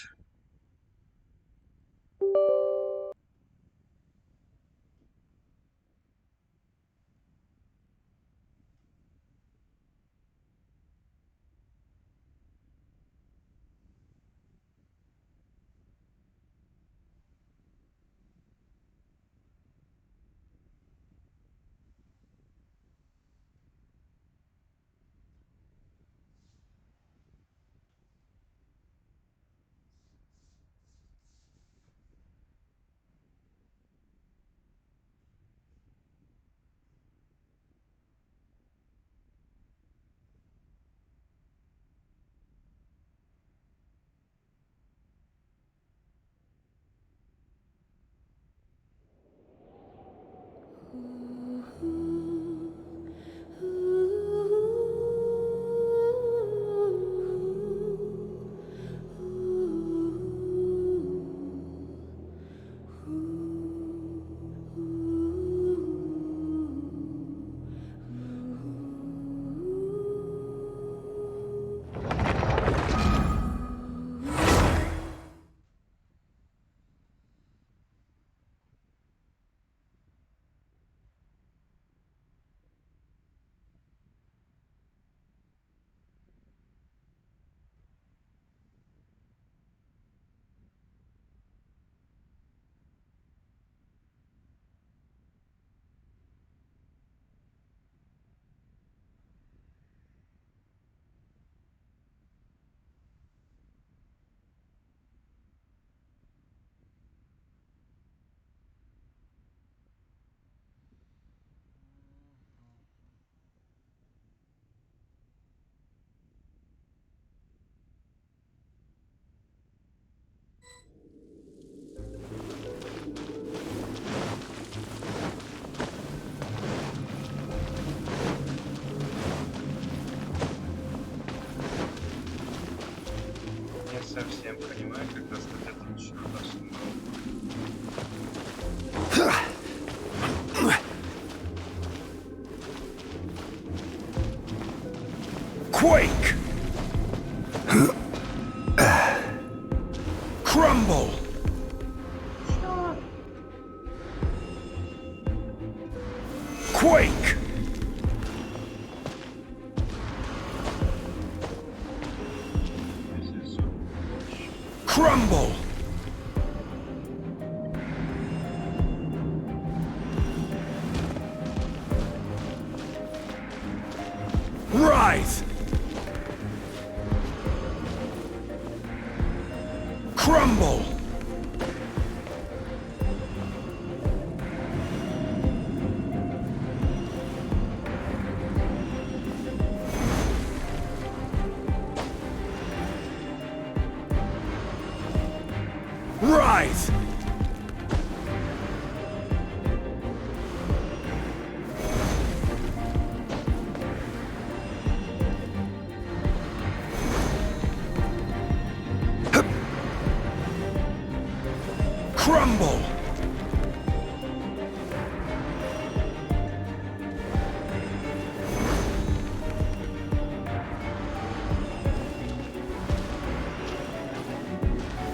совсем понимаю, как рассказать еще раз. Quake! Crumble! Quake! Crumble! Rise! Crumble! Rise! Crumble!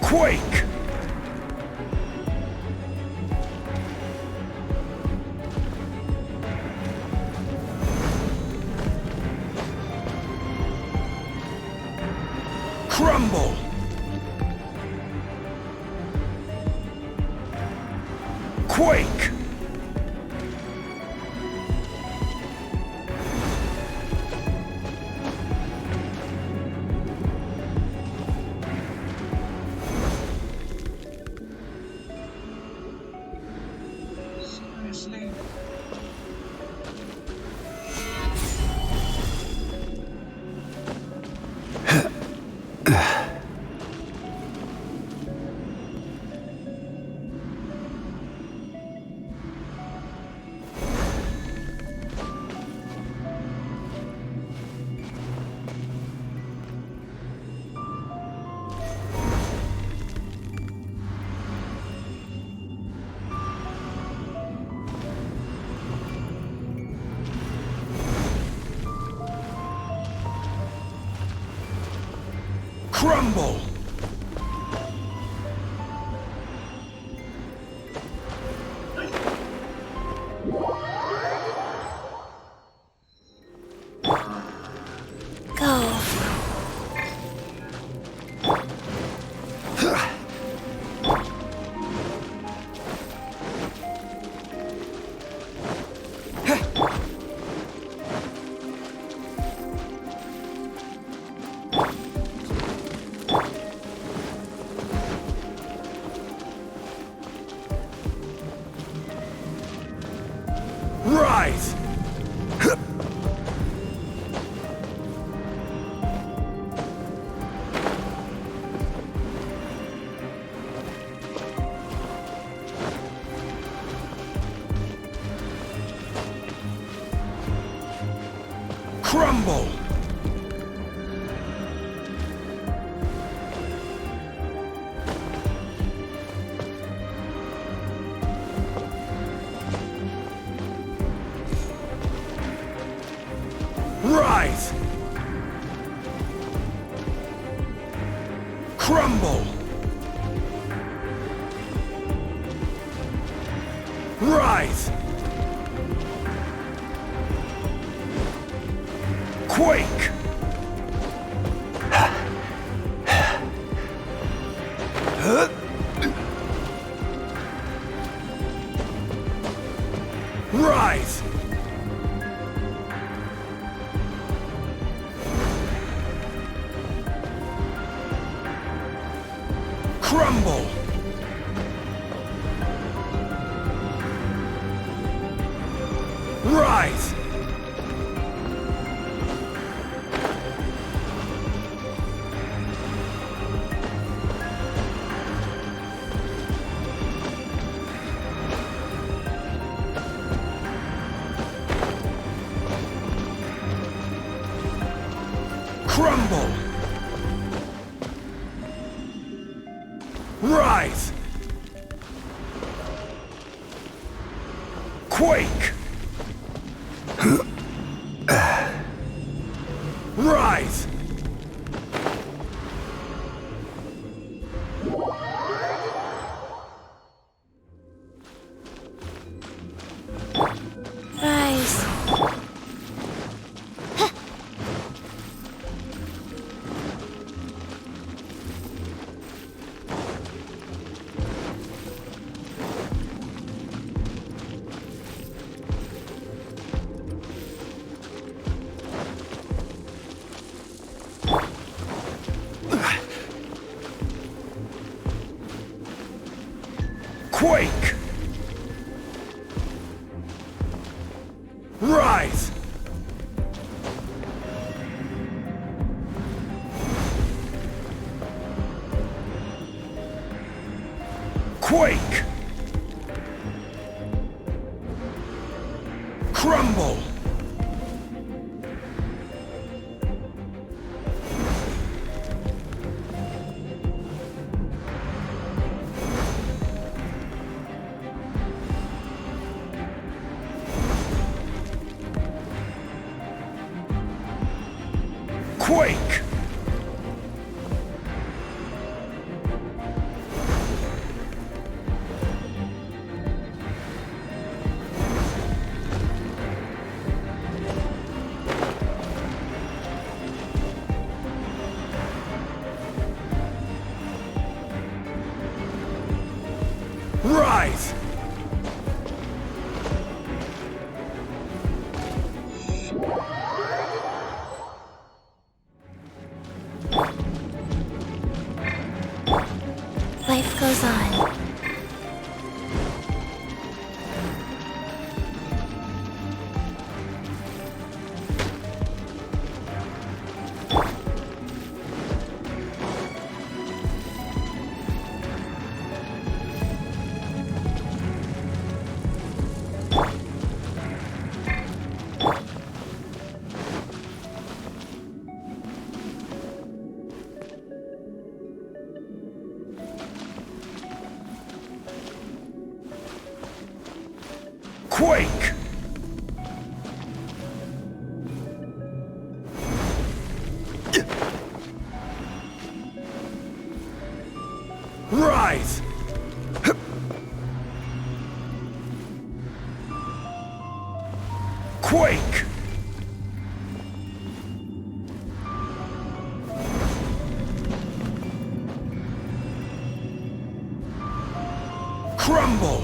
Quake! Crumble! Quake! Seriously? Crumble! Go. Rise! Crumble! Rise! Crumble! Rise! Quake! Rise! Crumble! Rise! Crumble! Rise! Quake! Rise! Rise. Quake! Rise! Quake! Crumble! Quake! Rise! Life goes on. Quake! Rise! Quake! Crumble!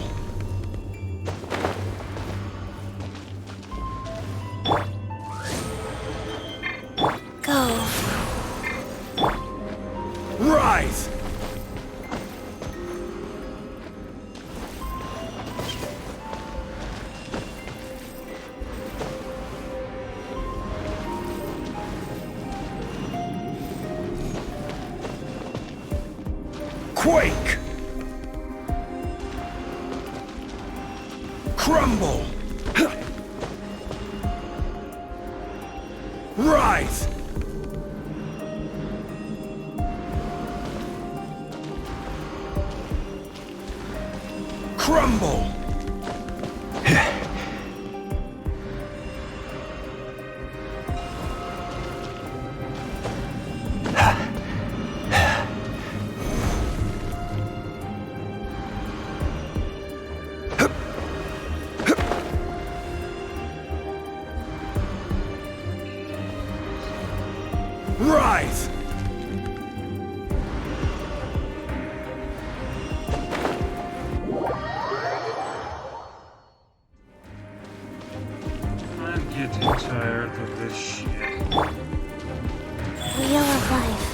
Go. Rise! Quake! Crumble! Rise! Crumble! Rise! I'm getting tired of this shit. Wheel of life.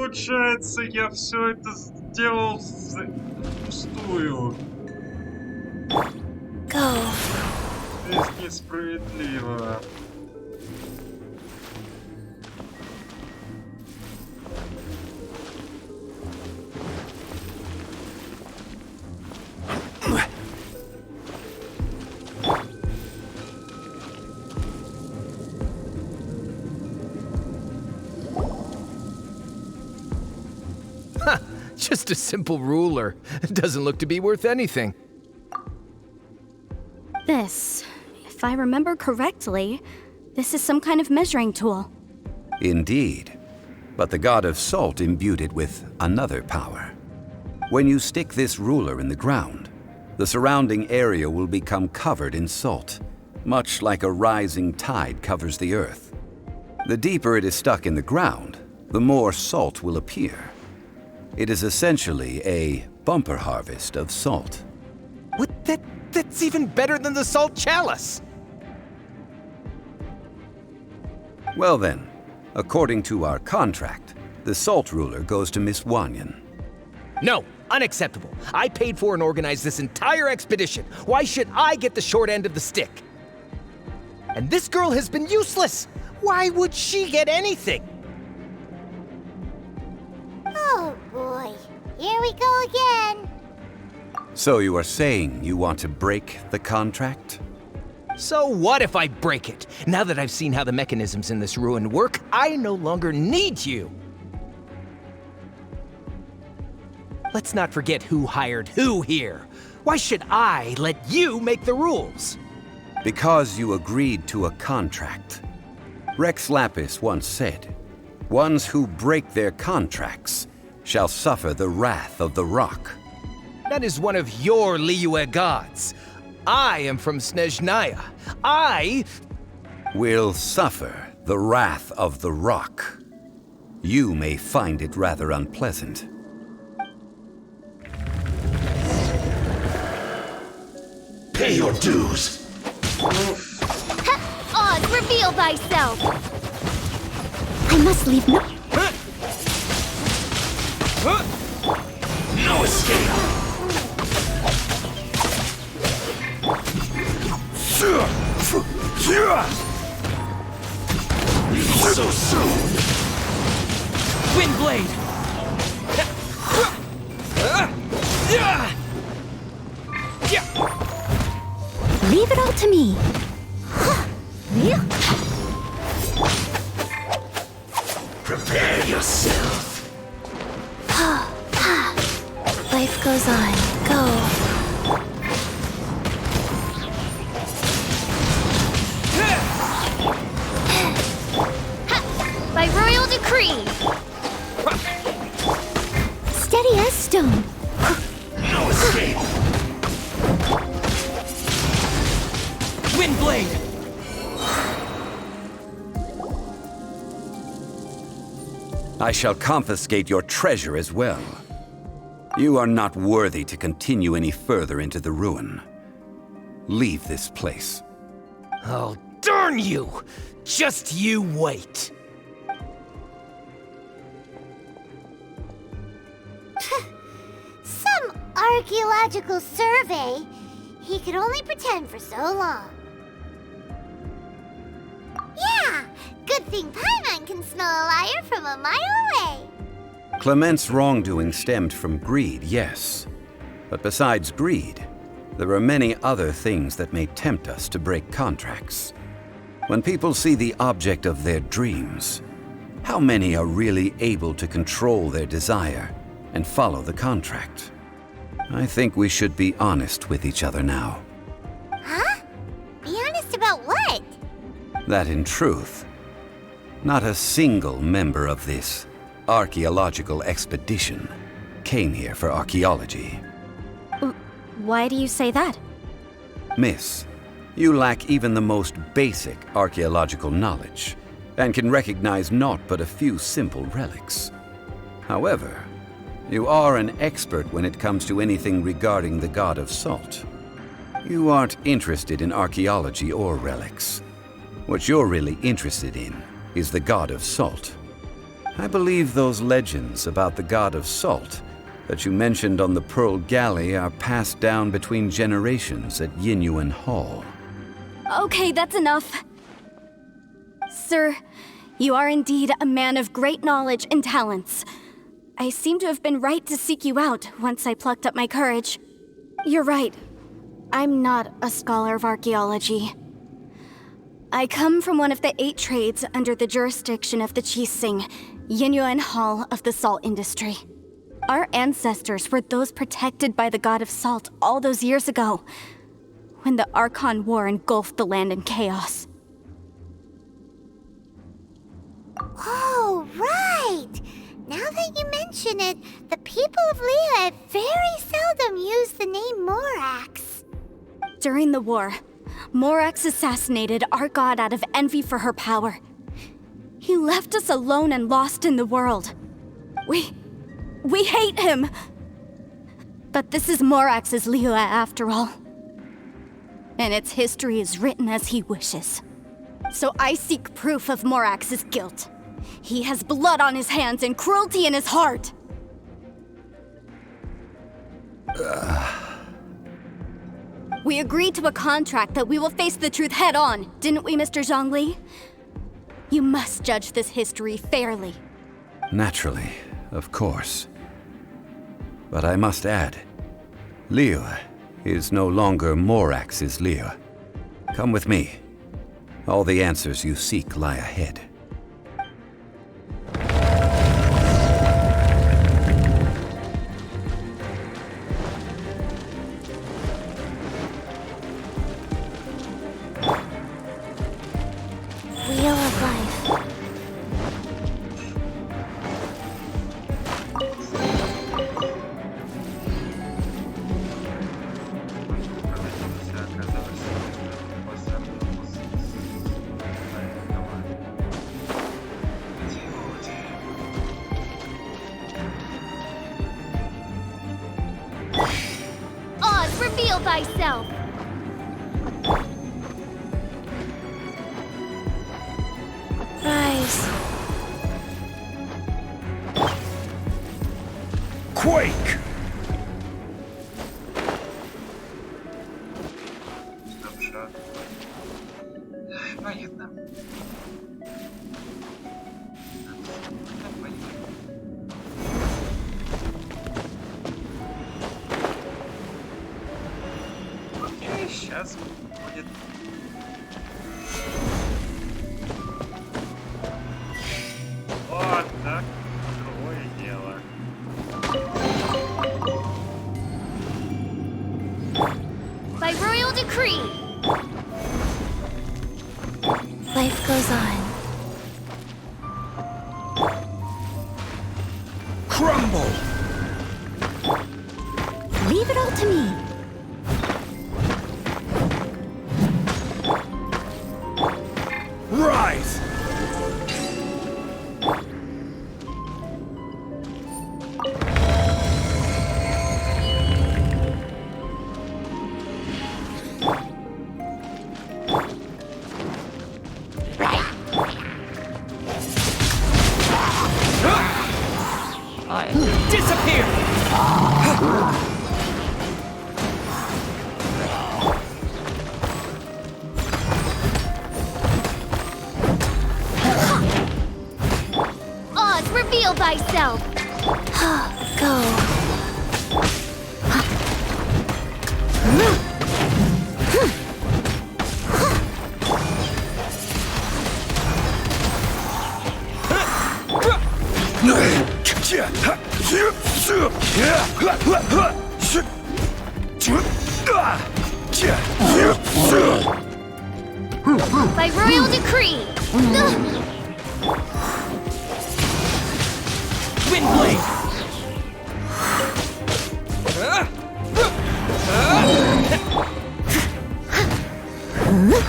получается, я все это сделал впустую. Go. Это несправедливо. Just a simple ruler. It doesn't look to be worth anything. This, if I remember correctly, this is some kind of measuring tool. Indeed. But the god of salt imbued it with another power. When you stick this ruler in the ground, the surrounding area will become covered in salt, much like a rising tide covers the earth. The deeper it is stuck in the ground, the more salt will appear. It is essentially a bumper harvest of salt. What? That's even better than the salt chalice! Well then, according to our contract, the salt ruler goes to Miss Wanyan. No, unacceptable. I paid for and organized this entire expedition. Why should I get the short end of the stick? And this girl has been useless! Why would she get anything? Oh boy, here we go again. So you are saying you want to break the contract? So what if I break it? Now that I've seen how the mechanisms in this ruin work, I no longer need you. Let's not forget who hired who here. Why should I let you make the rules? Because you agreed to a contract. Rex Lapis once said, "Ones who break their contracts shall suffer the wrath of the rock." That is one of your Liyue gods. I am from Snezhnaya. I will suffer the wrath of the rock. You may find it rather unpleasant. Pay your dues. Oz, reveal thyself. I must leave no... No escape. So soon. Windblade! Leave it all to me. Prepare yourself. Life goes on. Go. By royal decree. Steady as stone. No escape. Windblade! I shall confiscate your treasure as well. You are not worthy to continue any further into the ruin. Leave this place. Oh, darn you! Just you wait. Some archaeological survey. He could only pretend for so long. Yeah, good thing Paimon can smell a liar from a mile away. Clement's wrongdoing stemmed from greed, yes. But besides greed, there are many other things that may tempt us to break contracts. When people see the object of their dreams, how many are really able to control their desire and follow the contract? I think we should be honest with each other now. Huh? Be honest about what? That in truth, not a single member of this archaeological expedition came here for archaeology. Why do you say that? Miss, you lack even the most basic archaeological knowledge and can recognize naught but a few simple relics. However, you are an expert when it comes to anything regarding the god of salt. You aren't interested in archaeology or relics. What you're really interested in is the god of salt. I believe those legends about the god of salt that you mentioned on the Pearl Galley are passed down between generations at Yinyuan Hall. Okay, that's enough. Sir, you are indeed a man of great knowledge and talents. I seem to have been right to seek you out once I plucked up my courage. You're right. I'm not a scholar of archaeology. I come from one of the 8 trades under the jurisdiction of the Qixing, Yinyuan Hall of the salt industry. Our ancestors were those protected by the god of salt all those years ago, when the Archon War engulfed the land in chaos. Oh, right! Now that you mention it, the people of Liyue very seldom use the name Morax. During the war, Morax assassinated our god out of envy for her power. He left us alone and lost in the world. We hate him! But this is Morax's Liyue after all. And its history is written as he wishes. So I seek proof of Morax's guilt. He has blood on his hands and cruelty in his heart! We agreed to a contract that we will face the truth head on, didn't we, Mr. Zhongli? You must judge this history fairly. Naturally, of course. But I must add, Liyue is no longer Morax's Liyue. Come with me. All the answers you seek lie ahead. Wheel of Life. Oz, reveal thyself! Rise. Quake! Стоп-шаг. Понятно. Окей, сейчас будет. Вот так. Другое дело. By royal decree! Life goes on. Crumble! Leave it all to me. Rise! Disappear! Oz, reveal thyself! Go. By royal decree! Windblade!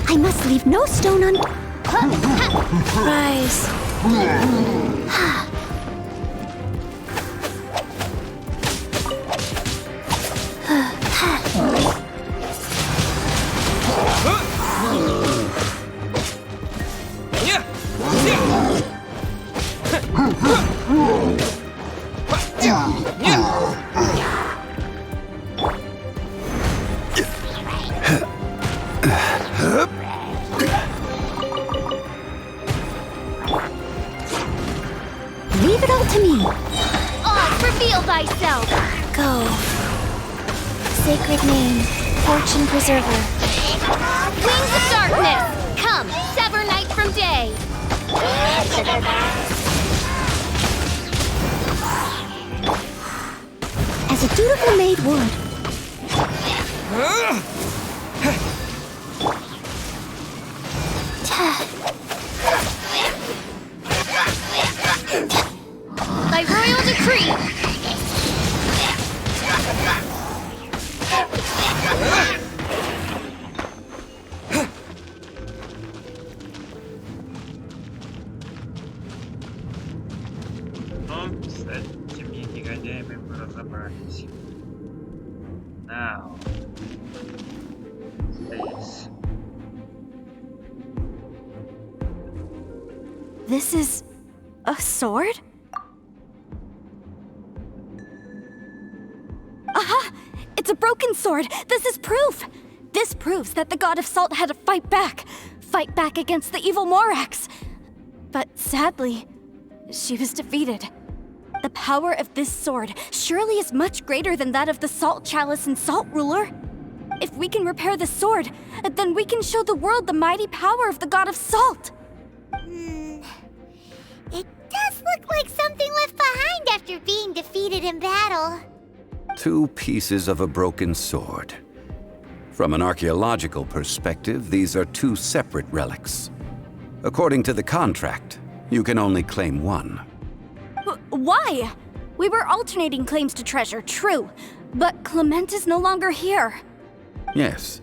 I must leave no stone un... Rise. Yeah! Leave it all to me. Oz, reveal thyself! Go. Sacred name, fortune preserver. Wings of darkness! Come, sever night from day! As a dutiful maid would. By royal decree! Ну, с этими негодяями мы разобрались. Now. Здесь. This is a sword? Aha! It's a broken sword! This is proof! This proves that the god of salt had to fight back against the evil Morax. But sadly, she was defeated. The power of this sword surely is much greater than that of the Salt Chalice and Salt Ruler. If we can repair the sword, then we can show the world the mighty power of the god of salt. It does look like something left behind after being defeated in battle. 2 pieces of a broken sword. From an archaeological perspective, these are 2 separate relics. According to the contract, you can only claim one. Why? We were alternating claims to treasure, true. But Clement is no longer here. Yes,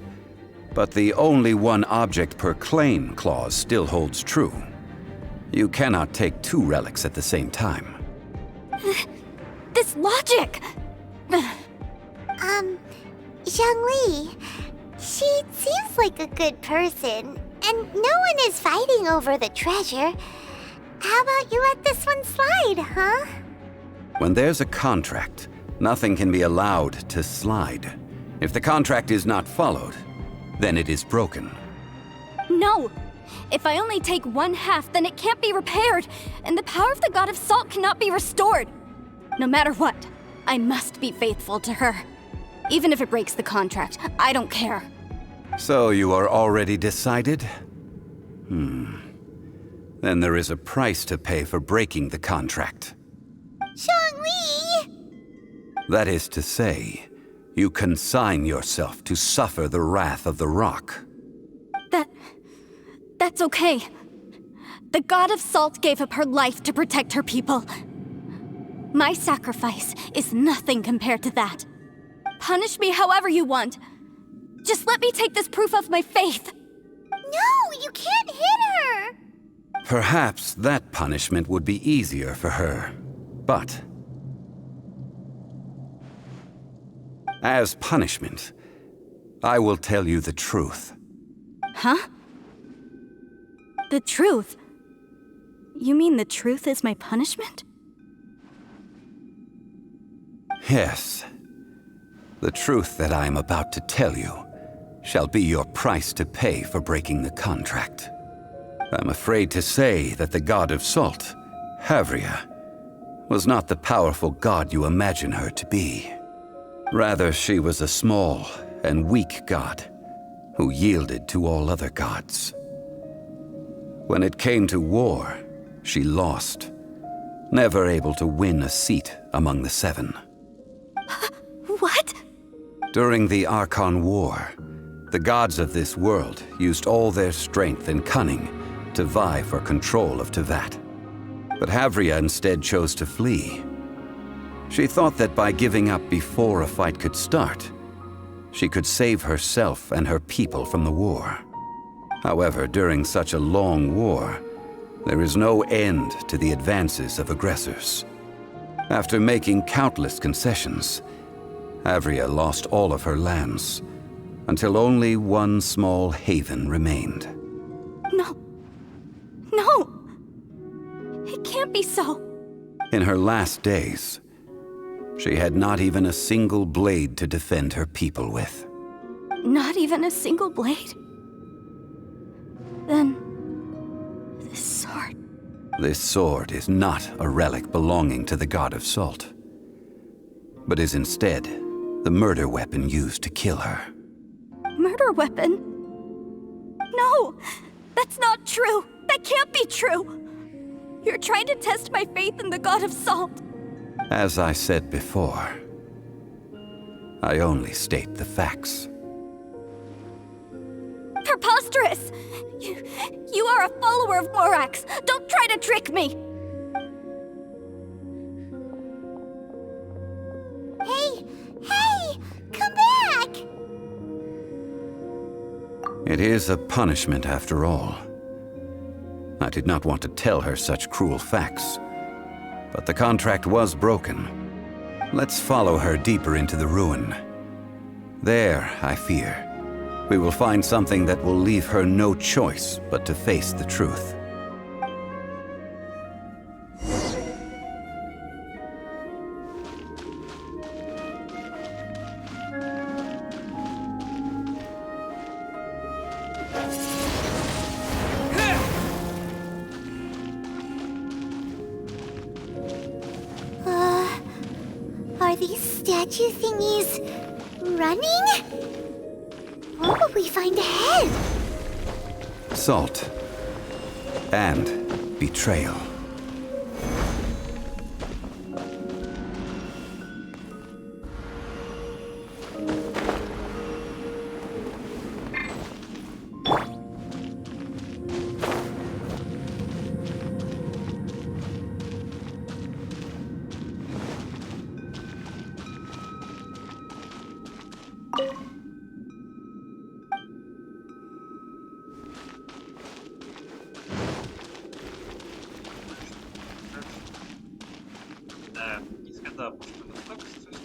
but the only one object per claim clause still holds true. You cannot take 2 relics at the same time. This logic! Zhongli, she seems like a good person, and no one is fighting over the treasure. How about you let this one slide, huh? When there's a contract, nothing can be allowed to slide. If the contract is not followed, then it is broken. No! If I only take 1/2, then it can't be repaired, and the power of the god of salt cannot be restored. No matter what, I must be faithful to her. Even if it breaks the contract, I don't care. So you are already decided? Then there is a price to pay for breaking the contract. Zhongli! That is to say, you consign yourself to suffer the wrath of the rock. That's okay. The god of salt gave up her life to protect her people. My sacrifice is nothing compared to that. Punish me however you want. Just let me take this proof of my faith. No, you can't hit her! Perhaps that punishment would be easier for her. But as punishment, I will tell you the truth. Huh? The truth? You mean the truth is my punishment? Yes. The truth that I am about to tell you shall be your price to pay for breaking the contract. I'm afraid to say that the god of salt, Havria, was not the powerful god you imagine her to be. Rather, she was a small and weak god who yielded to all other gods. When it came to war, she lost, never able to win a seat among the 7. What? During the Archon War, the gods of this world used all their strength and cunning to vie for control of Tevat. But Havria instead chose to flee. She thought that by giving up before a fight could start, she could save herself and her people from the war. However, during such a long war, there is no end to the advances of aggressors. After making countless concessions, Havria lost all of her lands, until only one small haven remained. No. No! It can't be so. In her last days, she had not even a single blade to defend her people with. Not even a single blade? Then... this sword... This sword is not a relic belonging to the god of salt, but is instead the murder weapon used to kill her. Murder weapon? No! That's not true! That can't be true! You're trying to test my faith in the god of salt. As I said before, I only state the facts. Preposterous! You are a follower of Morax! Don't try to trick me! Hey! Come back! It is a punishment after all. I did not want to tell her such cruel facts, but the contract was broken. Let's follow her deeper into the ruin. There, I fear, we will find something that will leave her no choice but to face the truth. Are these statue thingies running? What will we find ahead? Salt and betrayal. Да, не сказал бы, что настолько страшно.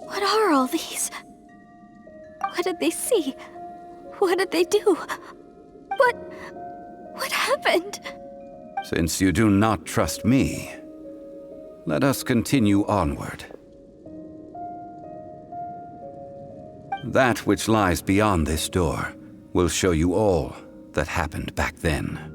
What are all these? What did they see? What did they do? What happened? Since you do not trust me, let us continue onward. That which lies beyond this door will show you all that happened back then.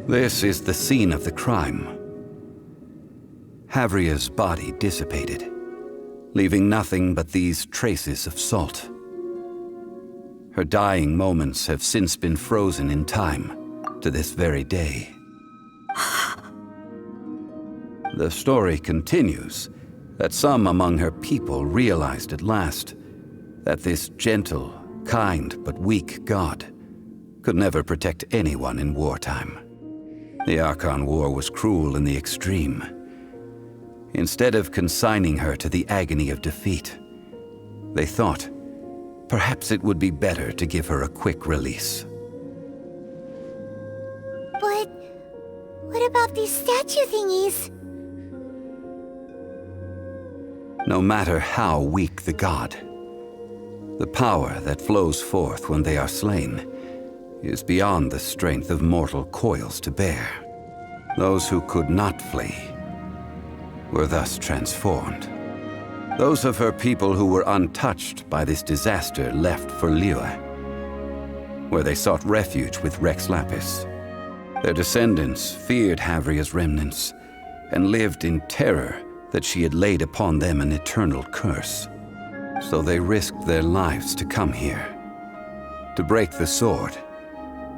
This is the scene of the crime. Havria's body dissipated, leaving nothing but these traces of salt. Her dying moments have since been frozen in time to this very day. The story continues that some among her people realized at last that this gentle, kind, but weak god could never protect anyone in wartime. The Archon War was cruel in the extreme. Instead of consigning her to the agony of defeat, they thought perhaps it would be better to give her a quick release. But what about these statue thingies? No matter how weak the god, the power that flows forth when they are slain is beyond the strength of mortal coils to bear. Those who could not flee were thus transformed. Those of her people who were untouched by this disaster left for Liyue, where they sought refuge with Rex Lapis. Their descendants feared Havria's remnants and lived in terror that she had laid upon them an eternal curse. So they risked their lives to come here, to break the sword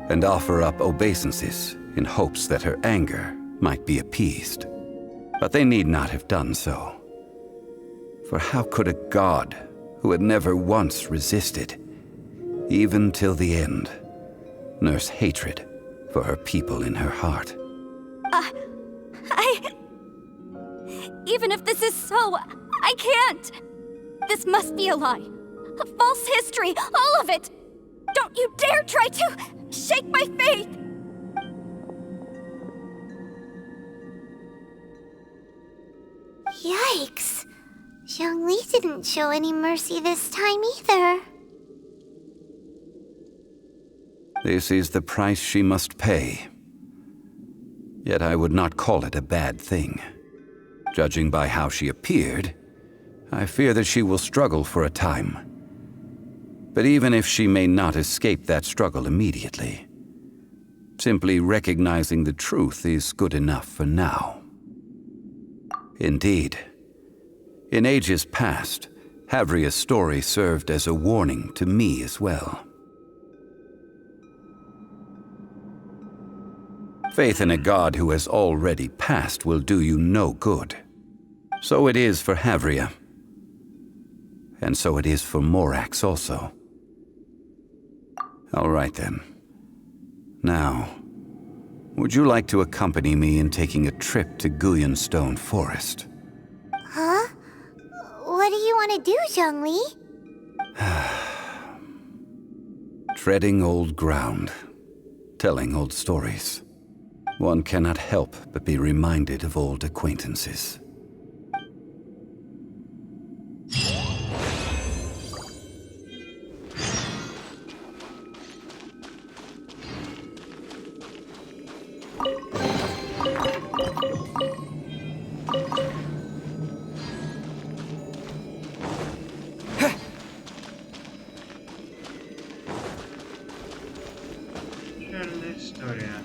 and offer up obeisances in hopes that her anger might be appeased. But they need not have done so. For how could a god who had never once resisted, even till the end, nurse hatred for her people in her heart? Even if this is so, I can't! This must be a lie. A false history, all of it! Don't you dare try to shake my faith! Yikes. Zhongli didn't show any mercy this time either. This is the price she must pay. Yet I would not call it a bad thing. Judging by how she appeared, I fear that she will struggle for a time. But even if she may not escape that struggle immediately, simply recognizing the truth is good enough for now. Indeed, in ages past, Havria's story served as a warning to me as well. Faith in a god who has already passed will do you no good. So it is for Havria. And so it is for Morax also. All right then. Now, would you like to accompany me in taking a trip to Guyanstone Forest? Huh? What do you want to do, Zhongli? Treading old ground, telling old stories. One cannot help but be reminded of old acquaintances. Печальная история.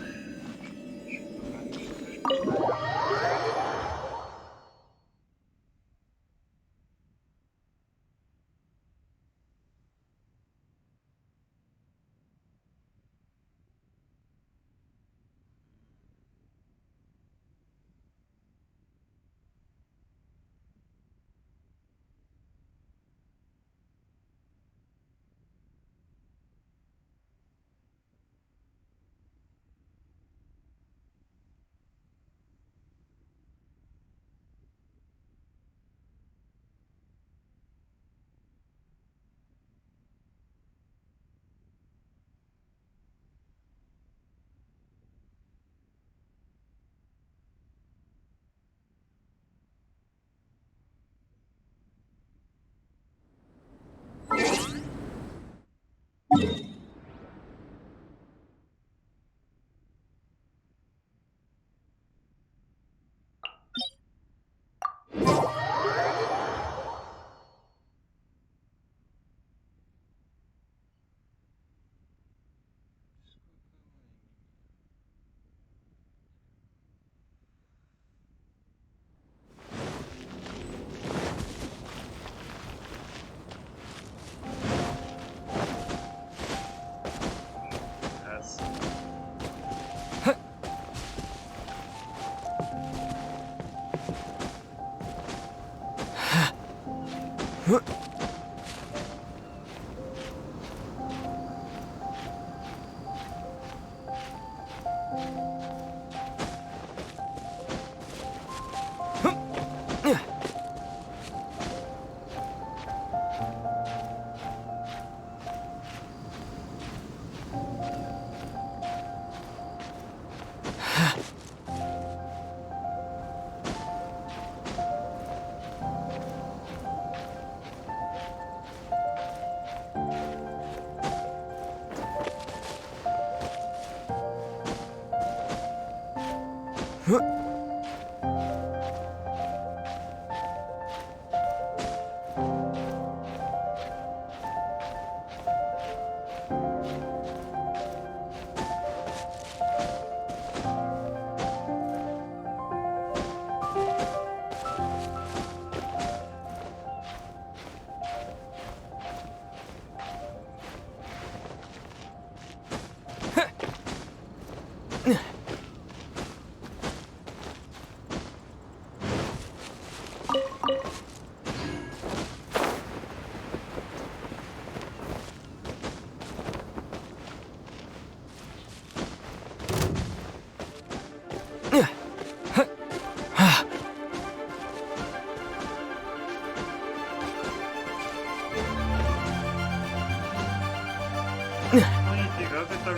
Нифига ты так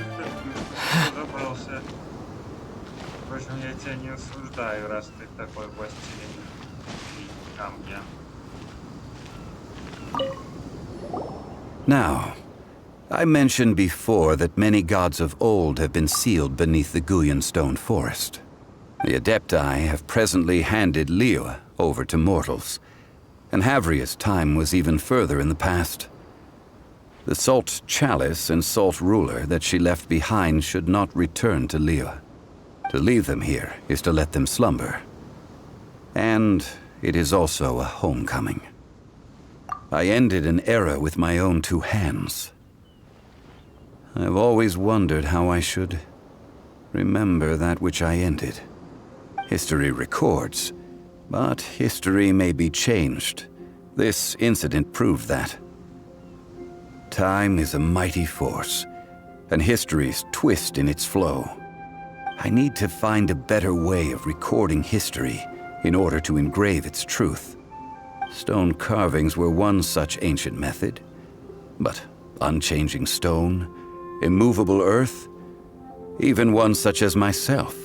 забрался. Впрочем, я тебя не осуждаю, раз ты такой властелин камня. Now, I mentioned before that many gods of old have been sealed beneath the Guyan stone forest. The Adepti have presently handed Liyue over to mortals, and Havria's time was even further in the past. The Salt Chalice and Salt Ruler that she left behind should not return to Liyue. To leave them here is to let them slumber. And it is also a homecoming. I ended an era with my own two hands. I've always wondered how I should remember that which I ended. History records, but history may be changed. This incident proved that. Time is a mighty force, and history's twist in its flow. I need to find a better way of recording history in order to engrave its truth. Stone carvings were one such ancient method, but unchanging stone, immovable earth, even one such as myself.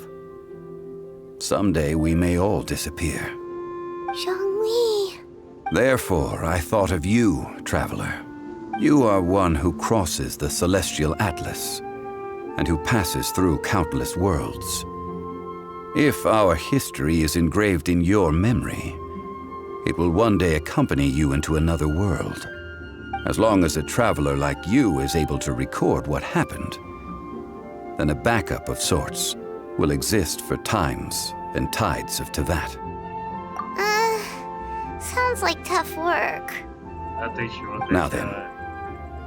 Someday we may all disappear. Zhongli. Therefore, I thought of you, traveler. You are one who crosses the celestial atlas, and who passes through countless worlds. If our history is engraved in your memory, it will one day accompany you into another world. As long as a traveler like you is able to record what happened, then a backup of sorts will exist for times and tides of Tevat. Sounds like tough work. Now then,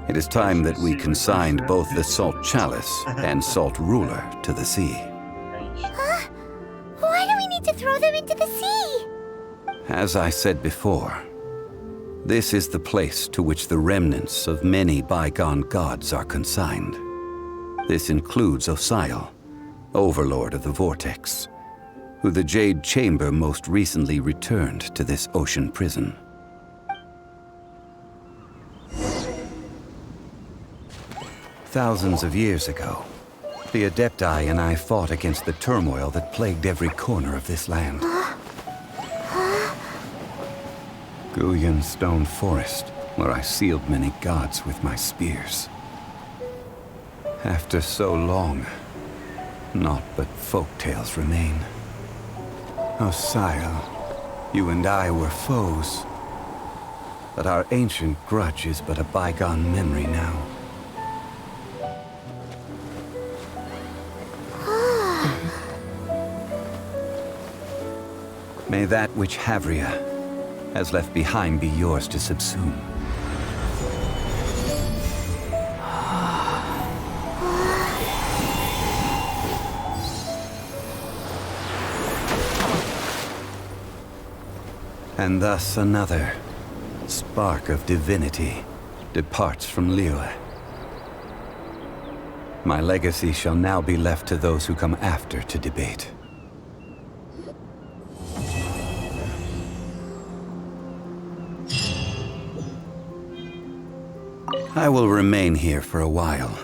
it is time that we consigned both the Salt Chalice and Salt Ruler to the sea. Huh? Why do we need to throw them into the sea? As I said before, this is the place to which the remnants of many bygone gods are consigned. This includes Osial, Overlord of the Vortex, who the Jade Chamber most recently returned to this ocean prison. Thousands of years ago, the Adepti and I fought against the turmoil that plagued every corner of this land. Guyan Stone Forest, where I sealed many gods with my spears. After so long, naught but folk tales remain. Osial, you and I were foes, but our ancient grudge is but a bygone memory now. May that which Havria has left behind be yours to subsume. And thus another spark of divinity departs from Liyue. My legacy shall now be left to those who come after to debate. I will remain here for a while.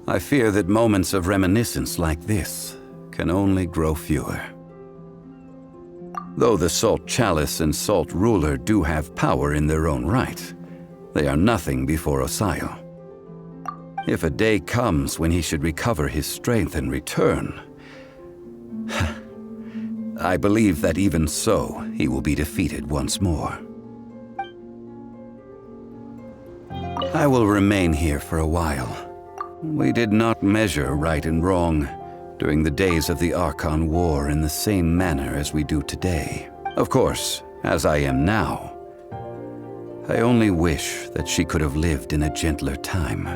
I fear that moments of reminiscence like this can only grow fewer. Though the Salt Chalice and Salt Ruler do have power in their own right, they are nothing before Osial. If a day comes when he should recover his strength and return, I believe that even so, he will be defeated once more. I will remain here for a while. We did not measure right and wrong during the days of the Archon War in the same manner as we do today. Of course, as I am now, I only wish that she could have lived in a gentler time.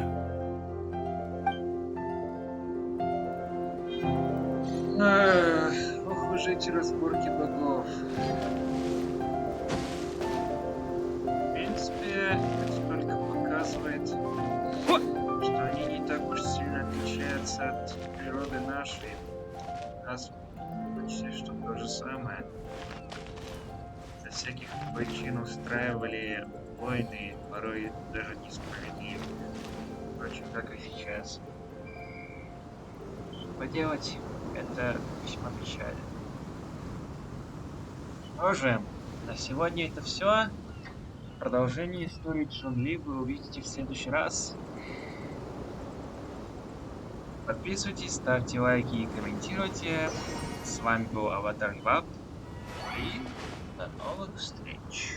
продолжите разборки богов. В принципе, это только показывает, что они не так уж сильно отличаются от природы нашей. Показывает почти что то же самое. За всяких причин устраивали войны, порой даже несправедливые. Впрочем, как и сейчас. Что поделать, это весьма печально. Что же, на сегодня это все. Продолжение истории Чжун Ли вы увидите в следующий раз. Подписывайтесь, ставьте лайки и комментируйте. С вами был Аватар Глав. И до новых встреч.